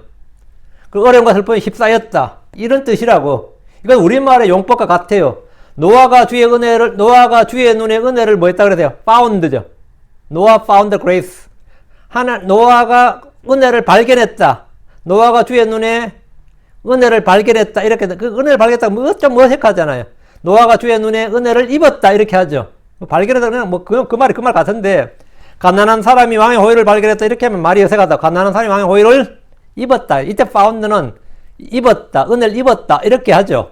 그 어려움과 슬픔에 휩싸였다 이런 뜻이라고. 이건 우리말의 용법과 같아요. 노아가 주의 눈에 은혜를 뭐 했다 그러세요? found죠. 노아 found grace. 노아가 은혜를 발견했다. 노아가 주의 눈에 은혜를 발견했다. 이렇게, 그 은혜를 발견했다. 좀 어색하잖아요. 노아가 주의 눈에 은혜를 입었다. 이렇게 하죠. 발견했다. 그냥 그 말이 그 말 같은데, 가난한 사람이 왕의 호의를 발견했다. 이렇게 하면 말이 어색하다. 가난한 사람이 왕의 호의를 입었다. 이때 found는 입었다. 은혜를 입었다. 이렇게 하죠.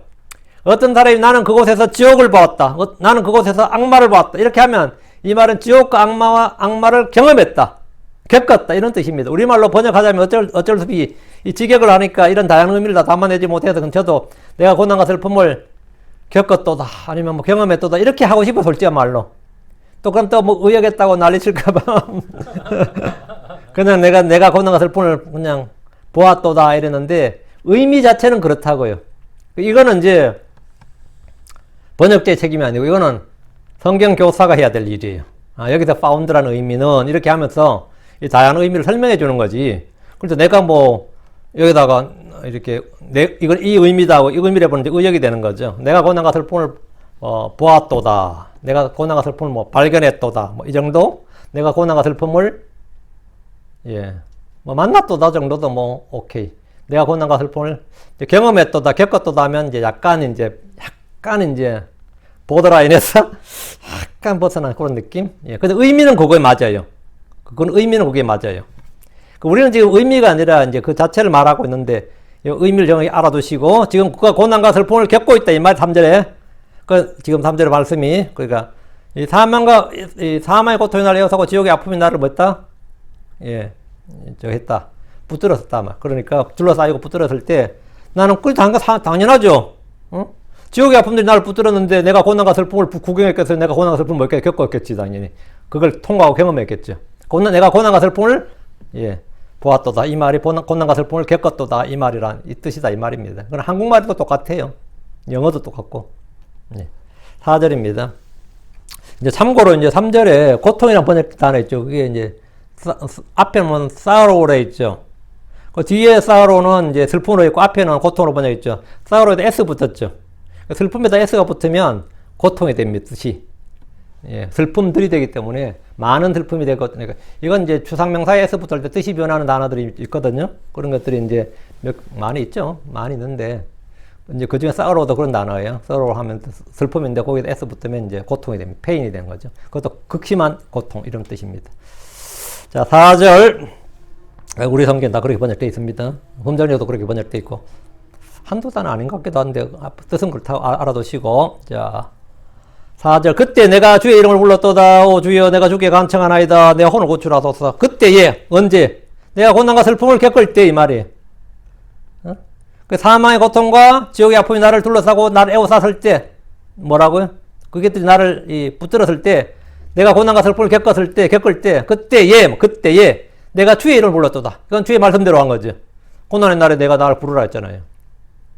어떤 사람이 나는 그곳에서 지옥을 보았다. 나는 그곳에서 악마를 보았다. 이렇게 하면 이 말은 지옥과 악마를 경험했다. 겪었다. 이런 뜻입니다. 우리말로 번역하자면 어쩔 수 없이 이 직역을 하니까 이런 다양한 의미를 다 담아내지 못해서 저도 내가 고난과 슬픔을 겪었도다. 아니면 뭐 경험했도다. 이렇게 하고 싶어 솔직한 말로. 또 그럼 또 뭐 의역했다고 난리칠까봐. 그냥 내가 고난과 슬픔을 그냥 보았도다 이랬는데 의미 자체는 그렇다고요. 이거는 이제 번역자의 책임이 아니고 이거는 성경 교사가 해야 될 일이에요. 여기서 found라는 의미는 이렇게 하면서 이 다양한 의미를 설명해 주는 거지. 그래서 내가 뭐 여기다가 이렇게 이 의미다 이 의미를 해보는 이제 의역이 되는 거죠. 내가 고난과 슬픔을 보았도다. 내가 고난과 슬픔을 뭐 발견했도다. 뭐 이 정도. 내가 고난과 슬픔을 뭐 만났도다 정도도 뭐 오케이. 내가 고난과 슬픔을 경험했도다, 겪었도다 하면 이제 약간 이제 보더라인에서 약간 벗어난 그런 느낌? 근데 의미는 그거에 맞아요. 의미는 그게 맞아요. 우리는 지금 의미가 아니라 이제 그 자체를 말하고 있는데, 의미를 정확히 알아두시고, 지금 그가 고난과 슬픔을 겪고 있다. 이 말 3절에. 지금 3절의 말씀이, 그러니까, 이 사망의 고통이 나를 에워싸고 지옥의 아픔이 나를 뭐 했다? 했다. 붙들었었다. 그러니까, 둘러싸이고 붙들었을 때, 나는 당연하죠. 지옥의 아픔들이 나를 붙들었는데, 내가 고난과 슬픔을 구경했겠어요. 내가 고난과 슬픔을 뭐 겪었겠지, 당연히. 그걸 통과하고 경험했겠죠. 내가 고난과 슬픔을, 보았도다. 이 말이 고난과 슬픔을 겪었도다. 이 뜻이다. 이 말입니다. 그건 한국말도 똑같아요. 영어도 똑같고. 4절입니다. 이제 참고로 이제 3절에 고통이라는 번역 단어 있죠. 그게 이제 앞에는 sorrow로 있죠. 그 뒤에 sorrow는 이제 슬픔으로 있고 앞에는 고통으로 번역 있죠. sorrow에다 s 붙었죠. 슬픔에다 s가 붙으면 고통이 됩니다. 뜻이. 슬픔들이 되기 때문에 많은 슬픔이 되거든요. 그러니까 이건 이제 추상명사에 s 붙을 때 뜻이 변하는 단어들이 있거든요. 그런 것들이 이제 많이 있죠. 많이 있는데 이제 그 중에 sorrow도 그런 단어예요. sorrow 하면 슬픔인데 거기다 s 붙으면 이제 고통이 됩니다. pain이 되는 거죠. 그것도 극심한 고통 이런 뜻입니다. 자, 4절. 우리 성경 다 그렇게 번역되어 있습니다. 흠전에도 그렇게 번역되어 있고 한두 단어 아닌 것 같기도 한데 뜻은 그렇다고 알아두시고. 자, 4절. 그때 내가 주의 이름을 불렀도다. 오 주여 내가 주께 간청하나이다. 내 혼을 고치라소서. 그때 예 언제? 내가 고난과 슬픔을 겪을 때 이 말이에요. 어? 그 사망의 고통과 지옥의 아픔이 나를 둘러싸고 나를 에워쌌을 때 뭐라고요? 그게 나를 붙들었을 때 내가 고난과 슬픔을 겪을 때 그때 예 내가 주의 이름을 불렀도다. 그건 주의 말씀대로 한 거죠. 고난의 날에 내가 나를 부르라 했잖아요.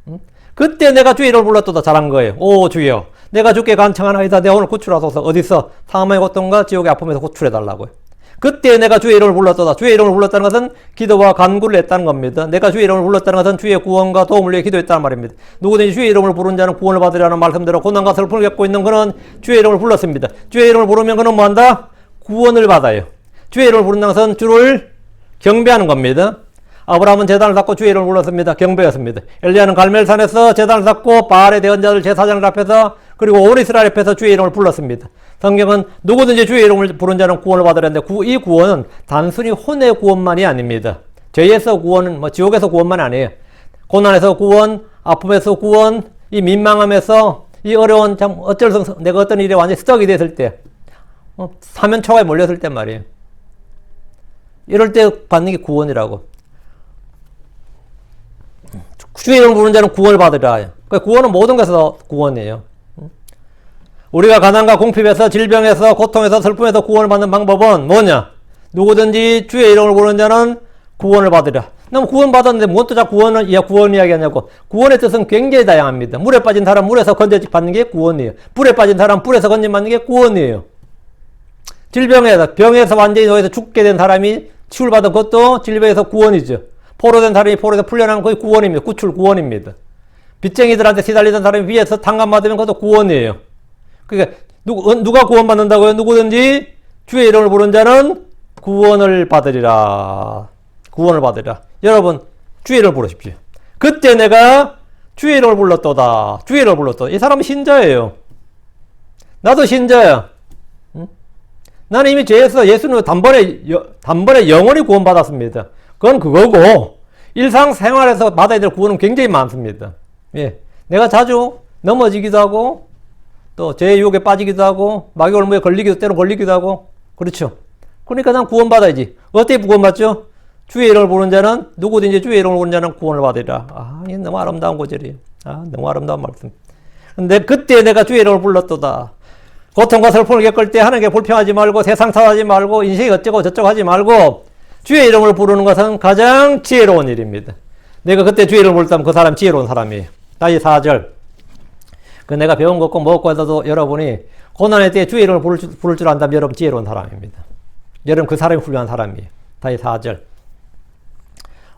응? 그때 내가 주의 이름을 불렀도다 잘한 거예요. 오 주여 내가 주께 간청하나이다. 내 오늘 구출하소서. 어디서? 사망의 고통과 지옥의 아픔에서 구출해달라고요. 그때 내가 주의 이름을 불렀도다. 주의 이름을 불렀다는 것은 기도와 간구를 했다는 겁니다. 내가 주의 이름을 불렀다는 것은 주의 구원과 도움을 위해 기도했다는 말입니다. 누구든지 주의 이름을 부른 자는 구원을 받으려는 말씀대로 고난과 슬픔을 겪고 있는 그는 주의 이름을 불렀습니다. 주의 이름을 부르면 그는 뭐한다? 구원을 받아요. 주의 이름을 부른다는 것은 주를 경배하는 겁니다. 아브라함은 제단을 쌓고 주의 이름을 불렀습니다. 경배였습니다. 엘리야는 갈멜산에서 제단을 쌓고 바알의 대언자들 제사장들 앞에서 그리고 온 이스라엘 앞에서 주의 이름을 불렀습니다. 성경은 누구든지 주의 이름을 부른 자는 구원을 받으려는데 이 구원은 단순히 혼의 구원만이 아닙니다. 죄에서 구원은 지옥에서 구원만이 아니에요. 고난에서 구원, 아픔에서 구원, 이 민망함에서 이 어려운 참 어쩔 수 없어 내가 어떤 일에 완전히 스떡이 됐을 때 사면 초가에 몰렸을 때 말이에요. 이럴 때 받는 게 구원이라고. 주의 이름을 부른 자는 구원을 받으리라. 구원은 모든 것에서 구원이에요. 우리가 가난과 공핍에서 질병에서 고통에서 슬픔에서 구원을 받는 방법은 뭐냐? 누구든지 주의 이름을 부르는 자는 구원을 받으리라. 그럼 구원 받았는데 무엇 또 자꾸 구원 이야기하냐고. 구원의 뜻은 굉장히 다양합니다. 물에 빠진 사람 물에서 건져받는 게 구원이에요. 불에 빠진 사람 불에서 건져받는 게 구원이에요. 병에서 완전히 노예서 죽게 된 사람이 치유받은 것도 질병에서 구원이죠. 포로된 사람이 포로에서 풀려나는 거의 구원입니다. 구출 구원입니다. 빚쟁이들한테 시달리던 사람이 위에서 탕감받으면 그것도 구원이에요. 그러니까 누가 구원받는다고요? 누구든지 주의 이름을 부른 자는 구원을 받으리라. 구원을 받으리라. 여러분 주의 이름을 부르십시오. 그때 내가 주의 이름을 불렀도다. 주의 이름을 불렀도다. 이 사람은 신자예요. 나도 신자야. 응? 나는 이미 죄에서 예수는 단번에 영원히 구원받았습니다. 그건 그거고 일상생활에서 받아야 될 구원은 굉장히 많습니다. 예, 내가 자주 넘어지기도 하고 또 죄의 유혹에 빠지기도 하고 마귀 올무에 때로 걸리기도 하고 그렇죠. 그러니까 난 구원받아야지. 어떻게 구원받죠? 주의 이름을 부르는 자는 누구든지 주의 이름을 부르는 자는 구원을 받으리라. 이게 너무 아름다운 구절이에요. 너무 아름다운 말씀. 근데 그때 내가 주의 이름을 불렀도다. 고통과 슬픔을 겪을 때 하나님께 불평하지 말고 세상 탓하지 말고 인생이 어쩌고 저쩌고 하지 말고 주의 이름을 부르는 것은 가장 지혜로운 일입니다. 내가 그때 주의 이름을 부르다면 그 사람 지혜로운 사람이에요. 다시 4절. 내가 배운 것고 먹고 해도 여러분이 고난의 때에 주의 이름을 부를 줄 안다면 여러분 지혜로운 사람입니다. 여러분 그 사람이 훌륭한 사람이에요. 다시 4절.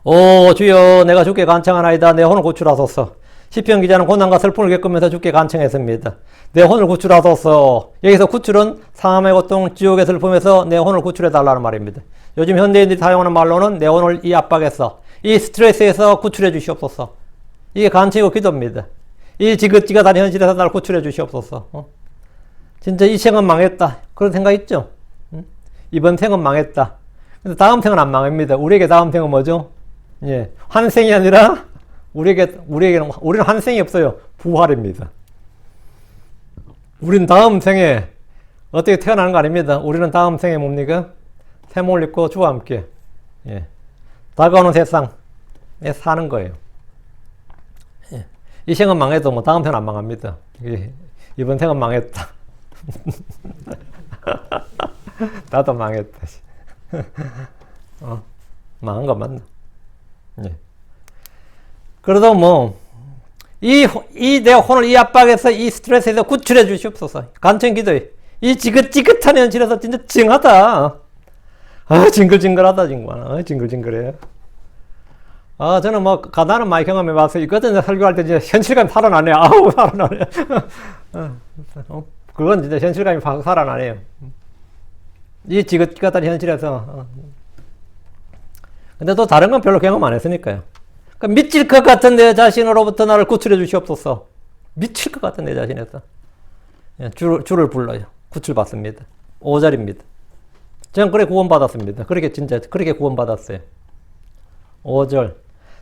오 주여 내가 주께 간청하나이다. 내 혼을 구출하소서. 시편 기자는 고난과 슬픔을 겪으면서 주께 간청했습니다. 내 혼을 구출하소서. 여기서 구출은 사함의 고통, 지옥의 슬픔에서 내 혼을 구출해달라는 말입니다. 요즘 현대인들이 사용하는 말로는 내 혼을 이 압박에서, 이 스트레스에서 구출해 주시옵소서. 이게 간청이고 기도입니다. 이 지긋지긋한 현실에서 나를 구출해 주시옵소서. 진짜 이 생은 망했다. 그런 생각 있죠? 이번 생은 망했다. 근데 다음 생은 안 망합니다. 우리에게 다음 생은 뭐죠? 예, 환생이 아니라 우리는 환생이 없어요. 부활입니다. 우린 다음 생에 어떻게 태어나는 거 아닙니다. 우리는 다음 생에 뭡니까? 새 몸을 입고 주와 함께 다가오는 세상에 사는 거예요. 이 생은 망해도 뭐 다음 생은 안 망합니다. 이번 생은 망했다. 나도 망했다. 망한 거 맞나? 그래도 뭐, 내 혼을 이 압박에서 이 스트레스에서 구출해 주시옵소서. 간청 기도해. 이 지긋지긋한 현실에서 진짜 징하다. 징글징글하다, 정말. 징글징글해. 저는 뭐, 가난은 많이 경험해 봤어요. 이거는 설교할 때 진짜 현실감이 살아나네. 살아나네. 그건 진짜 현실감이 확 살아나네요. 이 지긋지긋한 현실에서. 근데 또 다른 건 별로 경험 안 했으니까요. 미칠 것 같은 내 자신으로부터 나를 구출해 주시옵소서. 미칠 것 같은 내 자신에서. 예, 주를 불러요. 구출받습니다. 5절입니다. 저는 그렇게 구원받았습니다. 그렇게 구원받았어요. 5절.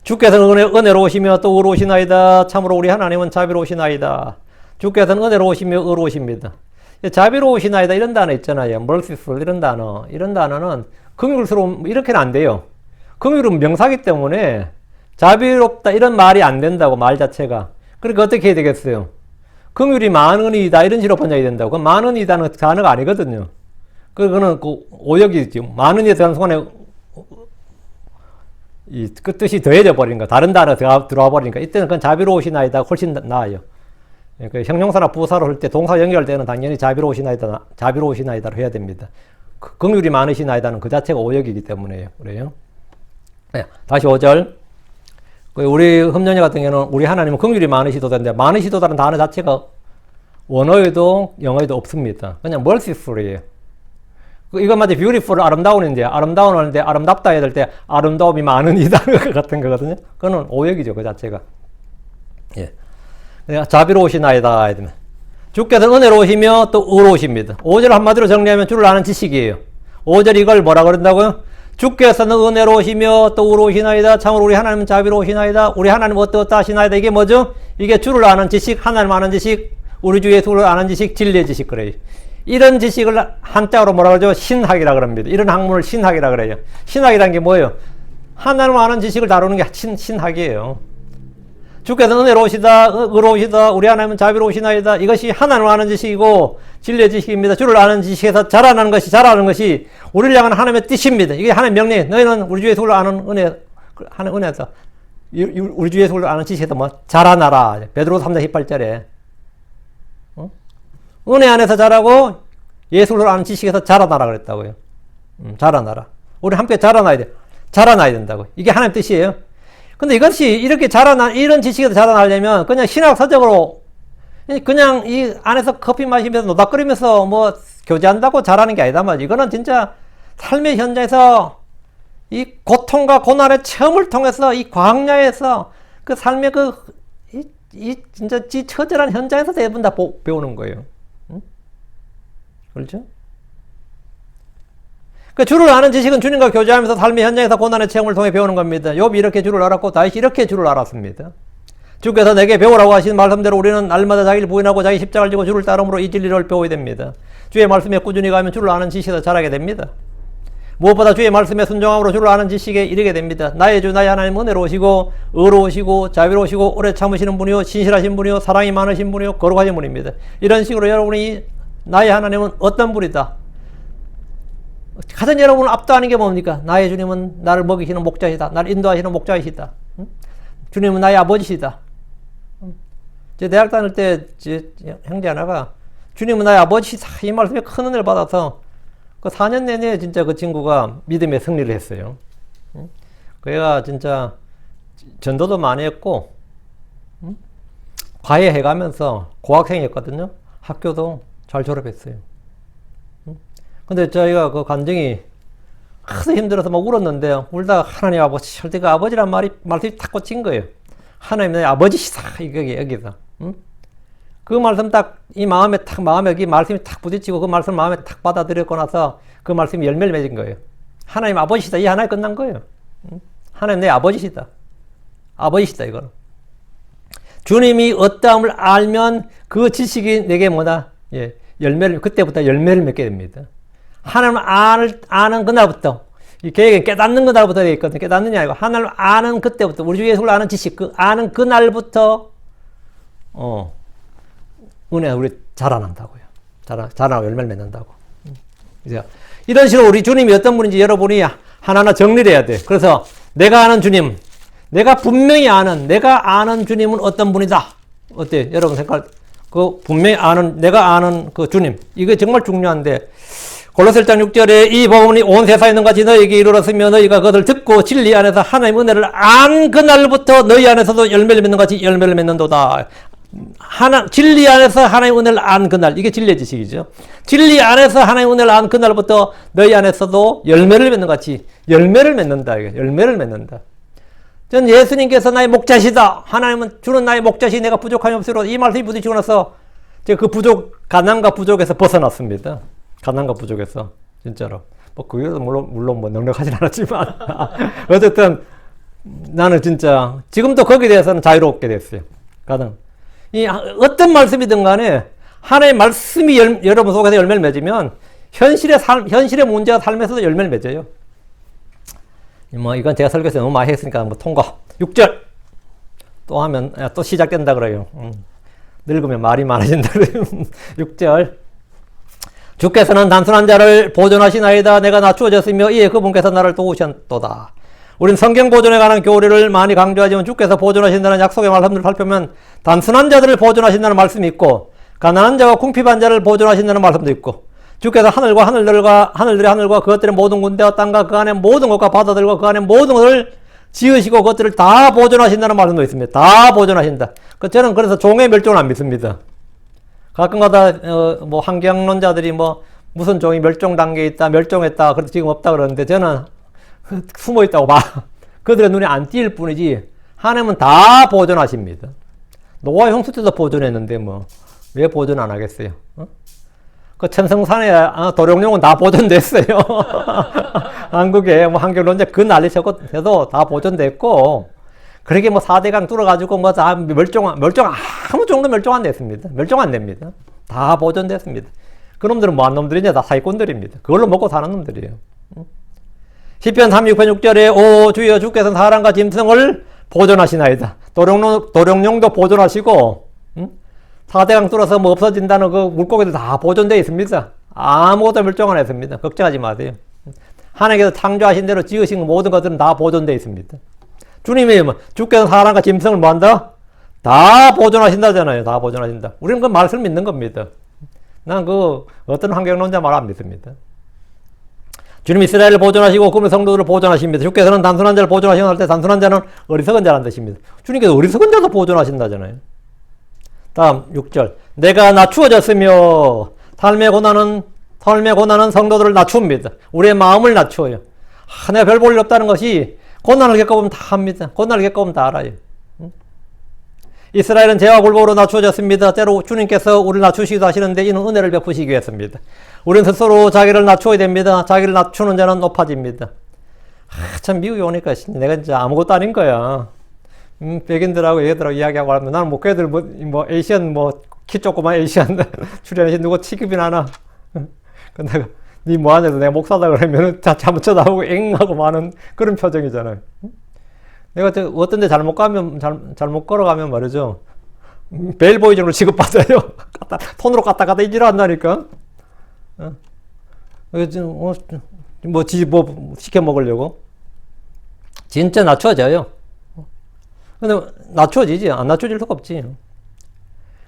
주께서는 은혜로우시며 또 의로우시나이다. 참으로 우리 하나님은 자비로우시나이다. 주께서는 은혜로우시며 의로우십니다. 자비로우시나이다 이런 단어 있잖아요. merciful 이런 단어. 이런 단어는 긍휼스러움 이렇게는 안 돼요. 긍휼은 명사기 때문에 자비롭다 이런 말이 안 된다고 말 자체가. 그러니까 어떻게 해야 되겠어요? 긍휼이 많으니이다 이런 식으로 번역이 된다고. 그건 많으니이다는 단어가 아니거든요. 그거는 그 오역이죠. 많으니 들어간 순간에 그 뜻이 더해져 버리니까 다른 단어 들어와 버리니까 이때는 그건 자비로우시나이다 훨씬 나아요. 그 형용사나 부사로 할 때 동사 연결되는 당연히 자비로우시나이다로 해야 됩니다. 긍휼이 많으시나이다는 그 자체가 오역이기 때문에요. 그래요. 네, 다시 5절. 우리 흠녀녀 같은 경우는 우리 하나님은 긍휼이 많으시도다인데 많으시도다는 단어 자체가 원어에도 영어에도 없습니다. 그냥 merciful이에요. 이것마저 beautiful 아름다운인데 아름다운 하는데 아름답다 해야 될 때 아름다움이 많은 이 단어 같은 거거든요. 그거는 오역이죠. 그 자체가. 예. 자비로우시나이다. 주께서 은혜로우시며 또 의로우십니다. 5절 한마디로 정리하면 주를 아는 지식이에요. 5절 이걸 뭐라 그런다고요? 주께서는 은혜로우시며 또 의로우시나이다. 참으로 우리 하나님은 자비로우시나이다. 우리 하나님 어떠 하시나이다. 이게 뭐죠? 이게 주를 아는 지식, 하나님 아는 지식, 우리 주 예수를 아는 지식, 진리의 지식 그래요. 이런 지식을 한자어로 뭐라 그러죠? 신학이라 그럽니다. 이런 학문을 신학이라 그래요. 신학이란 게 뭐예요? 하나님 아는 지식을 다루는 게 신학이에요. 주께서 은혜로우시다, 의로우시다, 우리 하나님은 자비로우시나이다. 이것이 하나님 아는 지식이고 진리의 지식입니다. 주를 아는 지식에서 자라나는 것이 우리를 향한 하나님의 뜻입니다. 이게 하나님의 명령. 너희는 우리 주 예수를 아는 하는 은혜에서 우리 주 예수를 아는 지식에서 뭐 자라나라. 베드로서 3장 18절에 은혜 안에서 자라고 예수를 아는 지식에서 자라나라 그랬다고요. 자라나라. 우리 함께 자라나야 돼. 자라나야 된다고. 이게 하나님 뜻이에요. 근데 이것이 이렇게 이런 지식에서 자라나려면 그냥 신학서적으로 그냥 이 안에서 커피 마시면서 노닥거리면서 뭐 교제한다고 자라는 게 아니다 말이지. 이거는 진짜 삶의 현장에서 이 고통과 고난의 체험을 통해서 이 광야에서 그 삶의 진짜 처절한 현장에서 대부분 다 배우는 거예요. 응? 그렇죠? 그 주를 아는 지식은 주님과 교제하면서 삶의 현장에서 고난의 체험을 통해 배우는 겁니다. 욥이 이렇게 주를 알았고 다윗이 이렇게 주를 알았습니다. 주께서 내게 배우라고 하신 말씀대로 우리는 날마다 자기를 부인하고 자기 십자가를 지고 주를 따름으로 이 진리를 배워야 됩니다. 주의 말씀에 꾸준히 가면 주를 아는 지식에서 자라게 됩니다. 무엇보다 주의 말씀에 순종함으로 주를 아는 지식에 이르게 됩니다. 나의 주 나의 하나님 은혜로우시고 의로우시고 자비로우시고 오래 참으시는 분이요 신실하신 분이요 사랑이 많으신 분이요 거룩하신 분입니다. 이런 식으로 여러분이 나의 하나님은 어떤 분이다. 가장 여러분을 압도하는 게 뭡니까? 나의 주님은 나를 먹이시는 목자이시다. 나를 인도하시는 목자이시다. 주님은 나의 아버지시다. 제 대학 다닐 때 형제 하나가 주님은 나의 아버지시다. 이 말씀에 큰 은혜를 받아서 그 4년 내내 진짜 그 친구가 믿음의 승리를 했어요. 그애가 진짜 전도도 많이 했고 과외해가면서 고학생이었거든요. 학교도 잘 졸업했어요. 근데 저희가 그 간증이 하도 힘들어서 막 울었는데 울다가 하나님 아버지 할 때 그 아버지란 말씀이 탁 꽂힌 거예요. 하나님 내 아버지시다. 여기서. 응? 그 말씀 딱 이 마음에 이 말씀이 탁 부딪히고 그 말씀 마음에 탁 받아들였고 나서 그 말씀이 열매를 맺은 거예요. 하나님 아버지시다. 이 하나에 끝난 거예요. 응? 하나님 내 아버지시다. 아버지시다 이거는. 주님이 어떠함을 알면 그 지식이 내게 뭐다? 예, 그때부터 열매를 맺게 됩니다. 하나님을 아는 그날부터, 이 계획에 깨닫는 그날부터 되어 있거든요. 깨닫느냐 아니고, 하나님을 아는 그때부터, 우리 주 예수를 아는 지식, 아는 그날부터, 은혜가 우리 자라난다고요. 자라나고 열매를 맺는다고. 이런 식으로 우리 주님이 어떤 분인지 여러분이 하나하나 정리를 해야 돼. 그래서 내가 아는 주님, 내가 아는 주님은 어떤 분이다. 어때? 여러분 분명히 내가 아는 그 주님. 이게 정말 중요한데, 골로새 1장 6절에 이 복음이 온 세상에 있는 같이 너희에게 이르렀으며 너희가 그것을 듣고 진리 안에서 하나님 은혜를 안 그날부터 너희 안에서도 열매를 맺는 같이 열매를 맺는도다. 진리 안에서 하나님 은혜를 안 그날, 이게 진리의 지식이죠. 진리 안에서 하나님 은혜를 안 그날부터 너희 안에서도 열매를 맺는 같이 열매를 맺는다. 열매를 맺는다. 전 예수님께서 나의 목자시다. 하나님은 주는 나의 목자시 내가 부족함이 없으리로다. 이 말씀이 부딪히고 나서 제가 그 가난과 부족에서 벗어났습니다. 가난과 부족에서. 진짜로. 뭐, 그게 물론 뭐 넉넉하진 않았지만. 어쨌든 나는 진짜 지금도 거기에 대해서는 자유롭게 됐어요. 어떤 말씀이든 간에 하나님의 말씀이 여러분 속에서 열매를 맺으면 현실의 문제가 삶에서도 열매를 맺어요. 뭐 이건 제가 설교에서 너무 많이 했으니까 뭐 통과. 6절 또 하면 또 시작된다 그래요. 늙으면 말이 많아진다 그래요. 6절 주께서는 단순한 자를 보존하시나이다. 내가 낮추어졌으며 이에 그분께서 나를 도우셨도다. 우린 성경 보존에 관한 교리를 많이 강조하지만 주께서 보존하신다는 약속의 말씀들을 살펴보면 단순한 자들을 보존하신다는 말씀이 있고 가난한 자와 궁핍한 자를 보존하신다는 말씀도 있고 주께서 하늘과 하늘들의 하늘과 그것들의 모든 군대와 땅과 그 안에 모든 것과 바다들과 그 안에 모든 것을 지으시고 그것들을 다 보존하신다는 말씀도 있습니다. 다 보존하신다. 저는 그래서 종의 멸종을 안 믿습니다. 가끔가다 뭐 환경론자들이 뭐 무슨 종이 멸종 단계에 있다, 멸종했다, 그래서 지금 없다 그러는데 저는 숨어 있다고 봐. 그들의 눈에 안 띌 뿐이지 하나님은 다 보존하십니다. 노아 홍수 때도 보존했는데 뭐 왜 보존 안 하겠어요? 그 천성산에 도룡뇽은 다 보존됐어요. 한국에 뭐 환경론자 그 난리쳤고 해도 다 보존됐고 그렇게 뭐 4대강 뚫어가지고 뭐 다 멸종 아무 정도 멸종 안 됐습니다. 멸종 안 됩니다. 다 보존됐습니다. 그 놈들은 뭐 한 놈들이냐? 다 사기꾼들입니다. 그걸로 먹고 사는 놈들이에요. 시편 36편 6절에 오 주여 주께서는 사람과 짐승을 보존하시나이다. 도룡뇽도 보존하시고 4대강 뚫어서 뭐 없어진다는 그 물고기들 다 보존되어 있습니다. 아무것도 멸종 안 했습니다. 걱정하지 마세요. 하나님께서 창조하신 대로 지으신 모든 것들은 다 보존되어 있습니다. 주님이 뭐 주께서 사람과 짐승을 뭐한다? 다 보존하신다잖아요. 다 보존하신다. 우리는 그 말씀을 믿는 겁니다. 난 그 어떤 환경론자 말 안 믿습니다. 주님 이스라엘을 보존하시고 그분의 성도들을 보존하십니다. 주께서는 단순한 자를 보존하시고 할 때 단순한 자는 어리석은 자라는 뜻입니다. 주님께서 어리석은 자도 보존하신다잖아요. 다음 6절 내가 낮추어졌으며 삶의 고난은 성도들을 낮춥니다. 우리의 마음을 낮추어요. 내가 별 볼 일 없다는 것이 고난을 겪어보면 다 합니다. 고난을 겪어보면 다 알아요. 이스라엘은 죄와 굴복으로 낮추어졌습니다. 때로 주님께서 우리를 낮추시기도 하시는데 이는 은혜를 베푸시기 위해서입니다. 우리는 스스로 자기를 낮추어야 됩니다. 자기를 낮추는 자는 높아집니다. 참 미국에 오니까 내가 진짜 아무것도 아닌 거야. 백인들하고 얘들하고 이야기하고 하면 나는 뭐 걔들 뭐 에이시안 뭐 키 조그만 에이시안 출연하신 누구 취급이나 하나. 근데 내가 니 뭐하냐 해서 내가 목사다 그러면 다 잘못 쳐다보고 엥 하고 많은 그런 표정이잖아요. 내가 어떤 데 잘못 걸어가면 말이죠. 벨보이즘으로 취급받아요. 톤으로 갔다 이지를 한다니까. 뭐 시켜 먹으려고. 진짜 낮춰져요. 근데 낮춰지지. 안 낮춰질 수가 없지.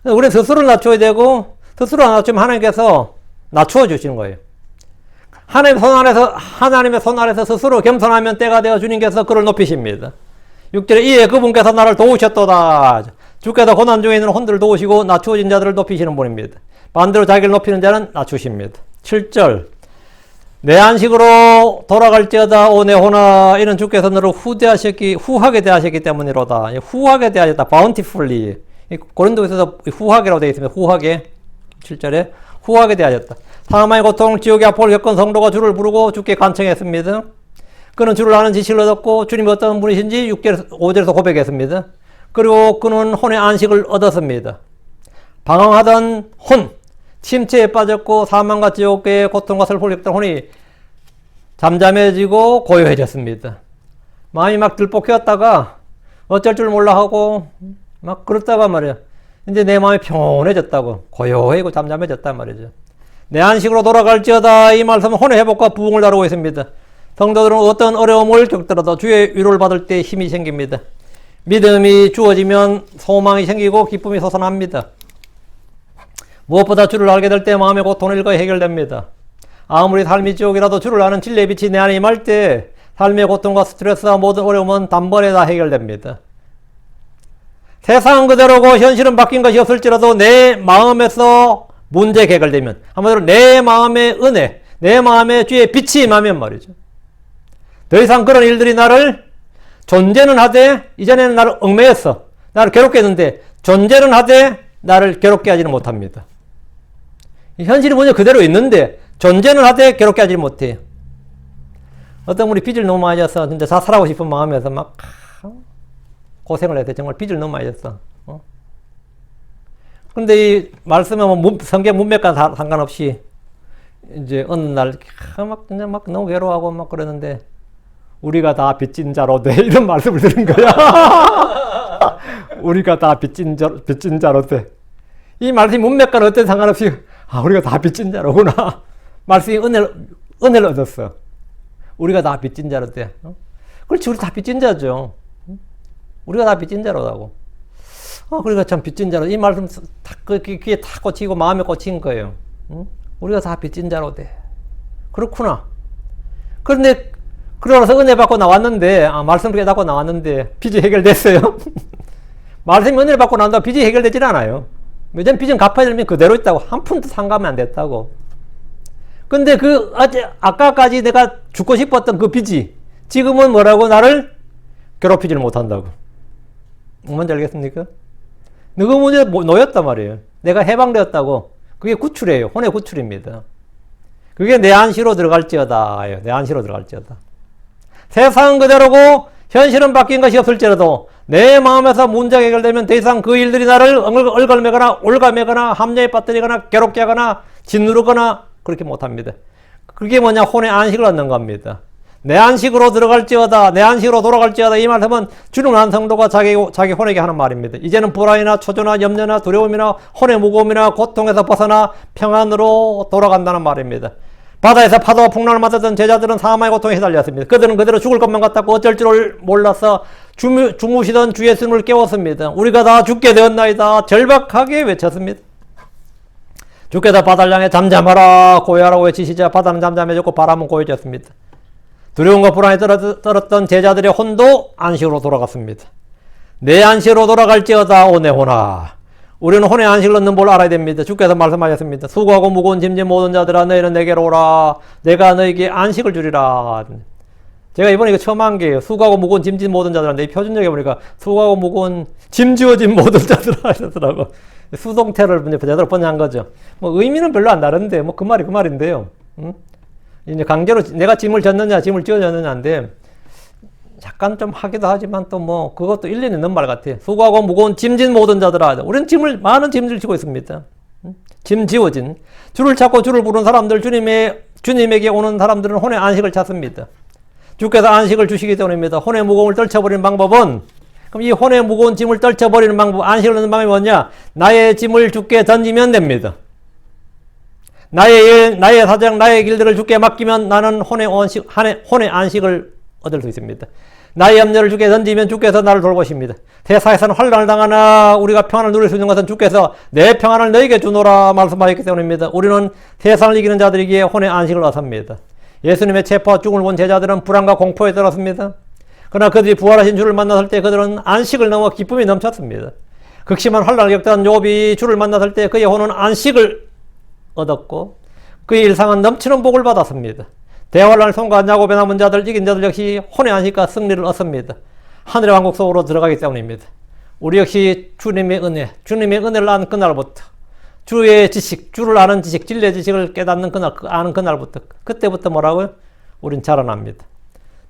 우리는 스스로를 낮춰야 되고, 스스로 안 낮추면 하나님께서 낮추어 주시는 거예요. 하나님의 손 아래서 스스로 겸손하면 때가 되어 주님께서 그를 높이십니다. 6절에 이에 그분께서 나를 도우셨도다. 주께서 고난 중에 있는 혼들을 도우시고 낮추어진 자들을 높이시는 분입니다. 반대로 자기를 높이는 자는 낮추십니다. 7절 내 안식으로 돌아갈지어다 오 내 혼아 이는 주께서 너를 후하게 대하셨기 때문이로다. 후하게 대하셨다. bountifully. 고린도에서 후하게라고 되어 있습니다. 후하게. 7절에 후하게 대하셨다. 사망의 고통, 지옥의 아픔을 겪은 성도가 주를 부르고 주께 간청했습니다. 그는 주를 아는 지식을 얻었고 주님이 어떤 분이신지 5절에서 고백했습니다. 그리고 그는 혼의 안식을 얻었습니다. 방황하던 혼, 침체에 빠졌고 사망과 지옥의 고통과 슬픔을 겪던 혼이 잠잠해지고 고요해졌습니다. 마음이 막 들볶였다가 어쩔 줄 몰라 하고 막 그렇다가 말이야. 이제 내 마음이 평온해졌다고 고요해지고 잠잠해졌단 말이죠. 내 안식으로 돌아갈지어다 이 말씀은 혼의 회복과 부흥을 다루고 있습니다. 성도들은 어떤 어려움을 겪더라도 주의 위로를 받을 때 힘이 생깁니다. 믿음이 주어지면 소망이 생기고 기쁨이 솟아납니다. 무엇보다 주를 알게 될 때 마음의 고통은 일거에 해결됩니다. 아무리 삶이 지옥이라도 주를 아는 진리의 빛이 내 안에 임할 때 삶의 고통과 스트레스와 모든 어려움은 단번에 다 해결됩니다. 세상은 그대로고 현실은 바뀐 것이 없을지라도 내 마음에서 문제 해결되면 한마디로 내 마음의 은혜, 내 마음의 주의 빛이 임하면 말이죠. 더 이상 그런 일들이 나를 존재는 하되 이전에는 나를 얽매였어. 나를 괴롭게 했는데 존재는 하되 나를 괴롭게 하지는 못합니다. 현실이 먼저 그대로 있는데 존재는 하되 괴롭게 하지 못해요. 어떤 분이 빚을 너무 많이 졌어. 진짜 자살하고 싶은 마음에서 막 고생을 했대. 정말 빚을 너무 많이 졌어. 근데 이 말씀에 뭐 성경 문맥과 상관없이 이제 어느 날 막 너무 괴로워하고 막 그러는데 우리가 다 빚진 자로 돼. 이런 말씀을 들은 거야. 우리가 다 빚진 자로 돼. 이 말씀이 문맥과는 어떤 상관없이 우리가 다 빚진 자로구나. 말씀이 은혜를 얻었어. 우리가 다 빚진 자로 돼. 그렇지, 우리 다 빚진 자죠. 우리가 다 빚진 자로다고. 그러니까 참 빚진 자로. 이 말씀 귀에 탁 꽂히고 마음에 꽂힌 거예요. 우리가 다 빚진 자로 돼. 그렇구나. 그런데 그러나서 은혜 받고 나왔는데, 말씀을 깨닫고 나왔는데 빚이 해결됐어요. 말씀이 은혜를 받고 나온다고 빚이 해결되질 않아요. 왜냐면 빚은 갚아야 되면 그대로 있다고. 한 푼도 상감이 안 됐다고. 근데 아까까지 내가 죽고 싶었던 그 빚이 지금은 뭐라고? 나를 괴롭히지를 못한다고. 뭔지 알겠습니까? 누구 문제 놓였단 말이에요. 내가 해방되었다고. 그게 구출이에요. 혼의 구출입니다. 그게 내 안시로 들어갈지어다. 내 안시로 들어갈지어다. 세상은 그대로고 현실은 바뀐 것이 없을지라도 내 마음에서 문제가 해결되면 더 이상 그 일들이 나를 얼갈매거나 올가매거나 함정에 빠뜨리거나 괴롭게 하거나 짓누르거나 그렇게 못합니다. 그게 뭐냐? 혼의 안식을 얻는 겁니다. 내 안식으로 들어갈지어다, 내 안식으로 돌아갈지어다. 이 말씀은 주능한 성도가 자기 혼에게 하는 말입니다. 이제는 불안이나 초조나 염려나 두려움이나 혼의 무거움이나 고통에서 벗어나 평안으로 돌아간다는 말입니다. 바다에서 파도와 풍랑을 맞았던 제자들은 사망의 고통에 시달렸습니다. 그들은 그대로 죽을 것만 같았고 어쩔 줄을 몰라서 주무시던 주 예수님을 깨웠습니다. 우리가 다 죽게 되었나이다. 절박하게 외쳤습니다. 주께서 바다를 향해 잠잠하라 고요하라고 외치시자 바다는 잠잠해졌고 바람은 고요해졌습니다. 두려움과 불안에 떨었던 제자들의 혼도 안식으로 돌아갔습니다. 내 안식으로 돌아갈지어다 오 내 혼아. 우리는 혼의 안식을 얻는 볼 알아야 됩니다. 주께서 말씀하셨습니다. 수고하고 무거운 짐진 모든 자들아 너희는 내게로 오라. 내가 너희에게 안식을 주리라. 제가 이번에 이거 처음 한 게요. 수고하고 무거운 짐진 모든 자들한테 표준적에 보니까 수고하고 무거운 짐 지어진 모든 자들아 하셨더라고. 수동태를 제대로 번역한 거죠. 뭐 의미는 별로 안 다른데 뭐 그 말인데요. 이제 강제로 내가 짐을 졌느냐 짐을 지어졌느냐인데 약간 좀 하기도 하지만 또 뭐 그것도 일리는 있는 말 같아요. 수고하고 무거운 짐진 모든 자들아. 우리는 많은 짐을 지고 있습니다. 짐 지워진 주를 찾고 주를 부르는 사람들 주님에게 오는 사람들은 혼의 안식을 찾습니다. 주께서 안식을 주시기 때문입니다. 혼의 무거움을 떨쳐버리는 방법은 그럼 이 혼의 무거운 짐을 떨쳐버리는 방법, 안식을 얻는 방법이 뭐냐? 나의 짐을 주께 던지면 됩니다. 나의 일, 나의 사정, 나의 길들을 주께 맡기면 나는 혼의 안식을 얻을 수 있습니다. 나의 염려를 주께 던지면 주께서 나를 돌보십니다. 세상에서는 환난을 당하나 우리가 평안을 누릴 수 있는 것은 주께서 내 평안을 너에게 주노라 말씀하셨기 때문입니다. 우리는 세상을 이기는 자들에게 혼의 안식을 얻습니다. 예수님의 체포와 죽음을 본 제자들은 불안과 공포에 들었습니다. 그러나 그들이 부활하신 주를 만났을 때 그들은 안식을 넘어 기쁨이 넘쳤습니다. 극심한 환난을 겪던 욥이 주를 만났을 때 그의 혼은 안식을 얻었고 그의 일상은 넘치는 복을 받았습니다. 대환란을 통과한 야곱의 남은 자들 이긴 자들 역시 혼의 안식과 승리를 얻습니다. 하늘의 왕국 속으로 들어가기 때문입니다. 우리 역시 주님의 은혜를 아는 그날부터 주의 지식, 주를 아는 지식, 진리의 지식을 깨닫는 아는 그날부터 그때부터 뭐라고요? 우린 자라납니다.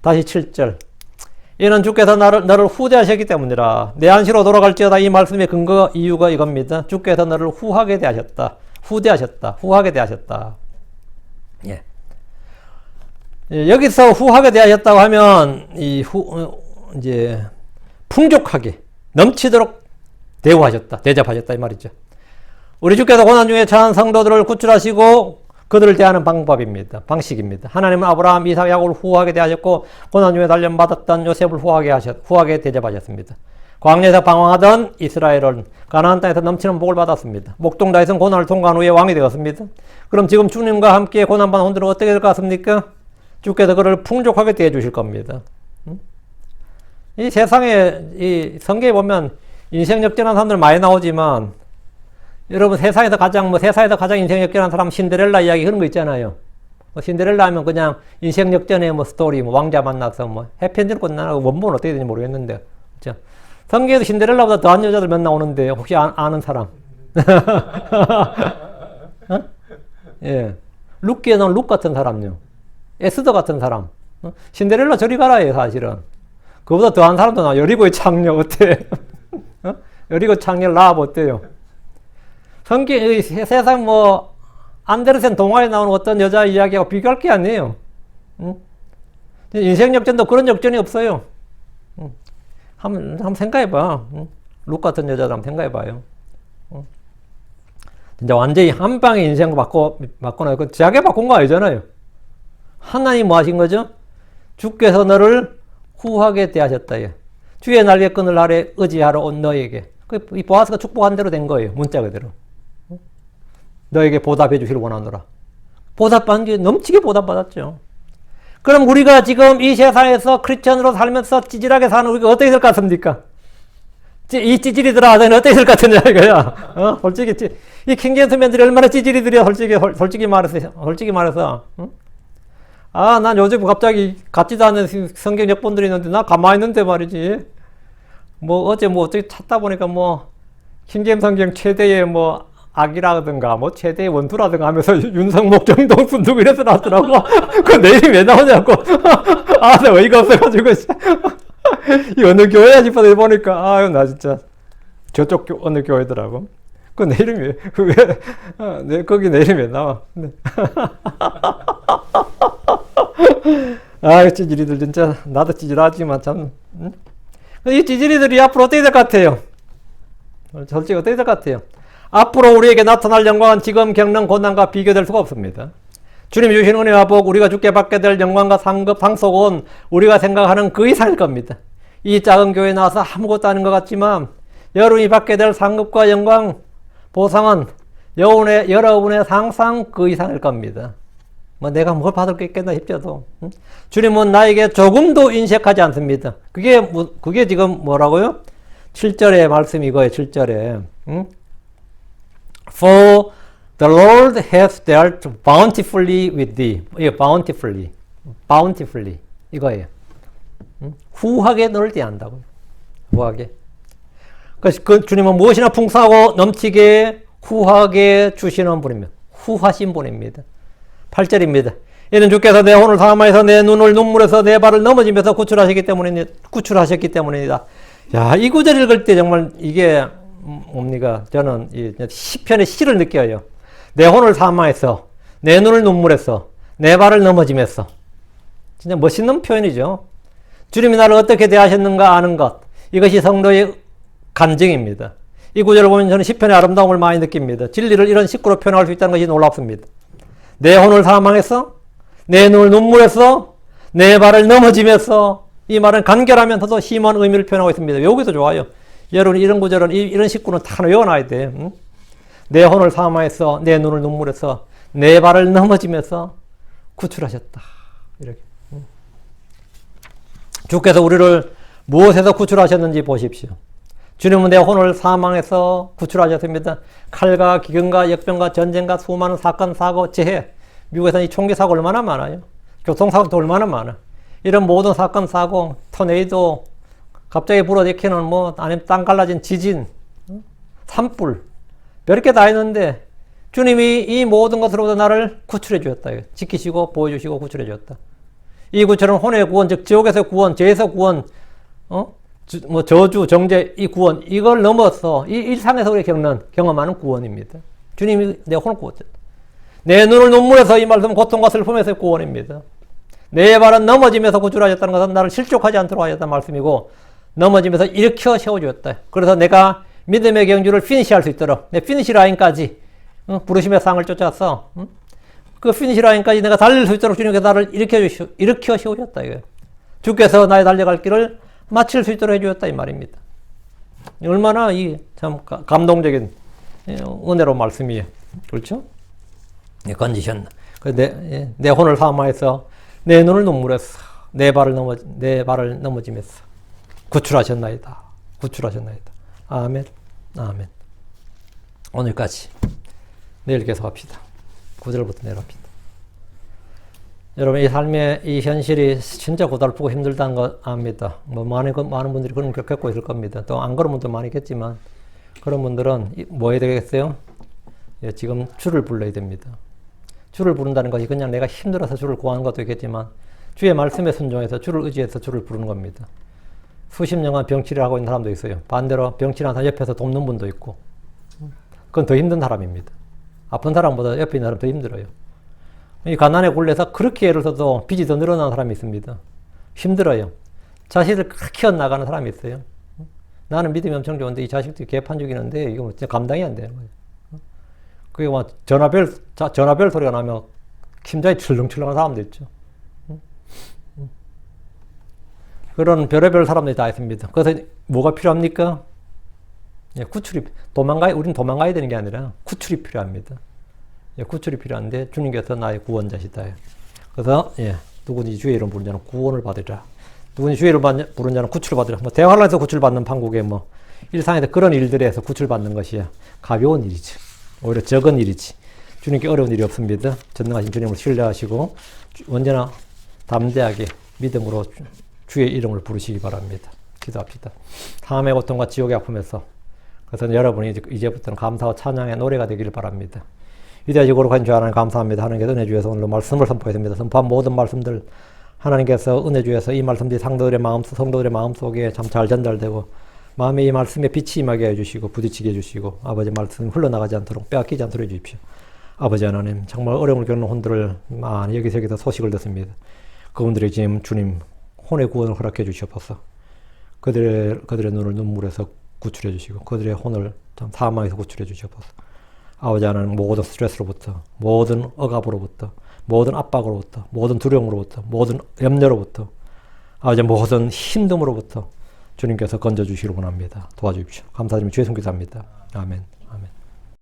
다시 7절. 이는 주께서 너를 후대하셨기 때문이라. 내 안식으로 돌아갈지어다. 이 말씀의 근거 이유가 이겁니다. 주께서 너를 후하게 대하셨다. 후하게 대하셨다. 예. 여기서 후하게 대하셨다고 하면 이제 풍족하게 넘치도록 대접하셨다 이 말이죠. 우리 주께서 고난 중에 처한 성도들을 구출하시고 그들을 대하는 방식입니다. 하나님은 아브라함, 이삭, 야곱을 후하게 대하셨고 고난 중에 단련받았던 요셉을 후하게 대접하셨습니다. 광야에서 방황하던 이스라엘은 가나안 땅에서 넘치는 복을 받았습니다. 목동 다윗은 고난을 통과한 후에 왕이 되었습니다. 그럼 지금 주님과 함께 고난받은 혼들은 어떻게 될 것 같습니까? 주께서 그를 풍족하게 대해 주실 겁니다. 이 세상에 이 성경에 보면 인생 역전한 사람들 많이 나오지만 여러분 세상에서 가장 인생 역전한 사람 신데렐라 이야기 그런 거 있잖아요. 뭐 신데렐라 하면 그냥 인생 역전의 뭐 스토리, 뭐 왕자 만나서 뭐 해피엔딩으로 끝나고 원본은 어떻게 되는지 모르겠는데, 그죠? 성경에도 신데렐라보다 더한 여자들 몇 나오는데 혹시 아는 사람? 어? 예. 룻기에 나온 룻 같은 사람요. 에스더 같은 사람. 신데렐라 저리 가라예요, 사실은. 그보다 더한 사람도 나와. 여리고의 창녀 어때? 여리고 창녀 라합 어때요? 성경, 세상 뭐 안데르센 동화에 나오는 어떤 여자 이야기하고 비교할 게 아니에요. 인생 역전도 그런 역전이 없어요. 한번 생각해봐. 룻 같은 여자도 한번 생각해봐요. 진짜 완전히 한 방에 인생을 바꿔놔요. 그 자기 바꾼 거 아니잖아요. 하나님 뭐 하신 거죠? 주께서 너를 후하게 대하셨다. 예. 주의 날개끈을 아래 의지하러 온 너에게. 이 보아스가 축복한 대로 된 거예요. 문자 그대로. 너에게 보답해 주기를 원하노라. 보답받은 게 넘치게 보답받았죠. 그럼 우리가 지금 이 세상에서 크리스천으로 살면서 찌질하게 사는 우리가 어떻게 될 것 같습니까? 이 찌질이들아, 너는 어떻게 될 것 같으냐, 이거야. 솔직히, 이 킹제인트맨들이 얼마나 찌질이들이야, 솔직히 말해서. 응? 아, 난 요즘 갑자기 같지도 않은 성경 역본들이 있는데, 나 가만히 있는데 말이지. 뭐, 어제 뭐 어떻게 찾다 보니까 뭐, 킹제임 성경 최대의 뭐, 악이라든가, 뭐, 최대의 원투라든가 하면서 윤석목, 정동순 누구 이래서 나왔더라고. 그 내일이 왜 나오냐고. 아, 나 어이가 없어가지고. 이 어느 교회야 싶어서 보니까, 아유, 나 진짜. 저쪽 어느 교회더라고. 그 내 이름이, 거기 내 이름이 왜 나와. 네. 아, 찌질이들 진짜, 나도 찌질하지만 참. 응? 이 찌질이들이 앞으로 어떻게 될 것 같아요? 솔직히 어떻게 될 것 같아요? 앞으로 우리에게 나타날 영광은 지금 겪는 고난과 비교될 수가 없습니다. 주님이 주신 은혜와 복, 우리가 주께 받게 될 영광과 상급, 상속은 우리가 생각하는 그 이상일 겁니다. 이 작은 교회에 나와서 아무것도 아닌 것 같지만 여러분이 받게 될 상급과 영광, 보상은 여러분의 상상 그 이상일 겁니다. 뭐 내가 뭘 받을 게 있겠나 싶어도. 응? 주님은 나에게 조금도 인색하지 않습니다. 그게 지금 뭐라고요? 7절의 말씀이 이거예요. 7절에. 응? For the Lord has dealt bountifully with thee. bountifully. 이거예요. 응? 후하게 너를 대한다고요. 후하게. 그 주님은 무엇이나 풍성하고 넘치게 후하게 주시는 분입니다. 후하신 분입니다. 8절입니다. 이는 주께서 내 혼을 사함하여서 내 눈을 눈물에서 내 발을 넘어지면서 구출하셨기 때문입니다. 야, 이 구절 읽을 때 정말 이게 뭡니까? 저는 이 시편의 시를 느껴요. 내 혼을 사함하여서 내 눈을 눈물에서 내 발을 넘어지면서. 진짜 멋있는 표현이죠. 주님이 나를 어떻게 대하셨는가 아는 것. 이것이 성도의 간증입니다. 이 구절을 보면 저는 시편의 아름다움을 많이 느낍니다. 진리를 이런 식구로 표현할 수 있다는 것이 놀랍습니다. 내 혼을 사망해서 내 눈을 눈물에서 내 발을 넘어지면서. 이 말은 간결하면서도 심한 의미를 표현하고 있습니다. 여기도 좋아요. 여러분 이런 구절은 이런 식구는 다 외워놔야 돼. 응? 내 혼을 사망해서 내 눈을 눈물에서 내 발을 넘어지면서 구출하셨다. 이렇게. 응? 주께서 우리를 무엇에서 구출하셨는지 보십시오. 주님은 내 혼을 사망해서 구출하셨습니다. 칼과 기근과 역병과 전쟁과 수많은 사건, 사고, 재해. 미국에서는 이 총기 사고 얼마나 많아요. 교통사고도 얼마나 많아. 이런 모든 사건, 사고, 토네이도, 갑자기 불어제키는 뭐, 아니면 땅 갈라진 지진, 산불, 별게 다 있는데, 주님이 이 모든 것으로부터 나를 구출해 주셨다. 지키시고, 보여주시고, 구출해 주셨다. 이 구출은 혼의 구원, 즉, 지옥에서 구원, 죄에서 구원, 뭐, 저주, 정죄, 이 구원, 이걸 넘어서, 이 일상에서 우리 경험하는 구원입니다. 주님이 내 혼을 구원했다. 내 눈을 눈물에서 이 말씀은 고통과 슬픔에서의 구원입니다. 내 발은 넘어지면서 구출하셨다는 것은 나를 실족하지 않도록 하셨다는 말씀이고, 넘어지면서 일으켜 세워주었다. 그래서 내가 믿음의 경주를 피니시할 수 있도록, 내 피니시 라인까지, 부르심의 상을 쫓아서, 그 피니시 라인까지 내가 달릴 수 있도록 주님께서 나를 일으켜 세우셨다. 이거예요. 주께서 나의 달려갈 길을 마칠 수 있도록 해주셨다. 이 말입니다. 얼마나 참 감동적인 은혜로운 말씀이에요. 그렇죠? 건지셨나. 내 혼을 사함하여서 내 눈을 눈물에서 내 발을 넘어지면서 구출하셨나이다. 아멘. 아멘. 오늘까지. 내일 계속합시다. 9절부터 내려갑시다. 여러분, 이 삶의 이 현실이 진짜 고달프고 힘들다는 거 압니다. 뭐 많은 분들이 그런 걸 겪고 있을 겁니다. 또 안 그런 분도 많이겠지만, 그런 분들은 뭐 해야 되겠어요? 예, 지금 주를 불러야 됩니다. 주를 부른다는 것이 그냥 내가 힘들어서 주를 구하는 것도 있겠지만, 주의 말씀에 순종해서 주를 의지해서 주를 부르는 겁니다. 수십 년간 병치를 하고 있는 사람도 있어요. 반대로 병치를 하는 옆에서 돕는 분도 있고, 그건 더 힘든 사람입니다. 아픈 사람보다 옆에 있는 사람 더 힘들어요. 이 가난에 굴려서 그렇게 애를 써도 빚이 더 늘어나는 사람이 있습니다. 힘들어요. 자식을 키워나가는 사람이 있어요. 나는 믿음이 엄청 좋은데 이 자식들이 개판 죽이는데 이거 진짜 감당이 안 되는 거예요. 그게 막 전화벨 소리가 나면 심장이 출렁출렁한 사람도 있죠. 그런 별의별 사람들이 다 있습니다. 그래서 뭐가 필요합니까? 예, 우리는 도망가야 되는 게 아니라 구출이 필요합니다. 예, 구출이 필요한데 주님께서 나의 구원자시다. 그래서 누구든지 주의 이름 부른 자는 구원을 받으리라. 누구든지 주의 이름 부른 자는 구출을 받으리라. 뭐 대환란에서 구출받는 판국에 뭐 일상에서 그런 일들에서 구출받는 것이 가벼운 일이지. 오히려 적은 일이지. 주님께 어려운 일이 없습니다. 전능하신 주님을 신뢰하시고 언제나 담대하게 믿음으로 주의 이름을 부르시기 바랍니다. 기도합시다. 삶의 고통과 지옥의 아픔에서 그래서 여러분이 이제부터는 감사와 찬양의 노래가 되기를 바랍니다. 위대하시고 거룩한 주 하나님 감사합니다. 하나님께서 은혜 주에서 오늘로 말씀을 선포했습니다. 선포한 모든 말씀들 하나님께서 은혜 주에서 이 말씀들이 성도들의 마음속에 참 잘 전달되고 마음에 이 말씀에 빛이 임하게 해주시고 부딪히게 해주시고 아버지 말씀 흘러나가지 않도록 빼앗기지 않도록 해주십시오. 아버지 하나님 정말 어려움을 겪는 혼들을 많이 여기저기서 소식을 듣습니다. 그분들이 지금 주님 혼의 구원을 허락해 주시옵소서. 그들의 눈을 눈물에서 구출해 주시고 그들의 혼을 참 사망에서 구출해 주시옵소서. 아버지 하나님 모든 스트레스로부터 모든 억압으로부터 모든 압박으로부터 모든 두려움으로부터 모든 염려로부터 아버지 모든 힘듦으로부터 주님께서 건져주시기를 원합니다. 도와주십시오. 감사드리며 주의 손 기도합니다. 아멘.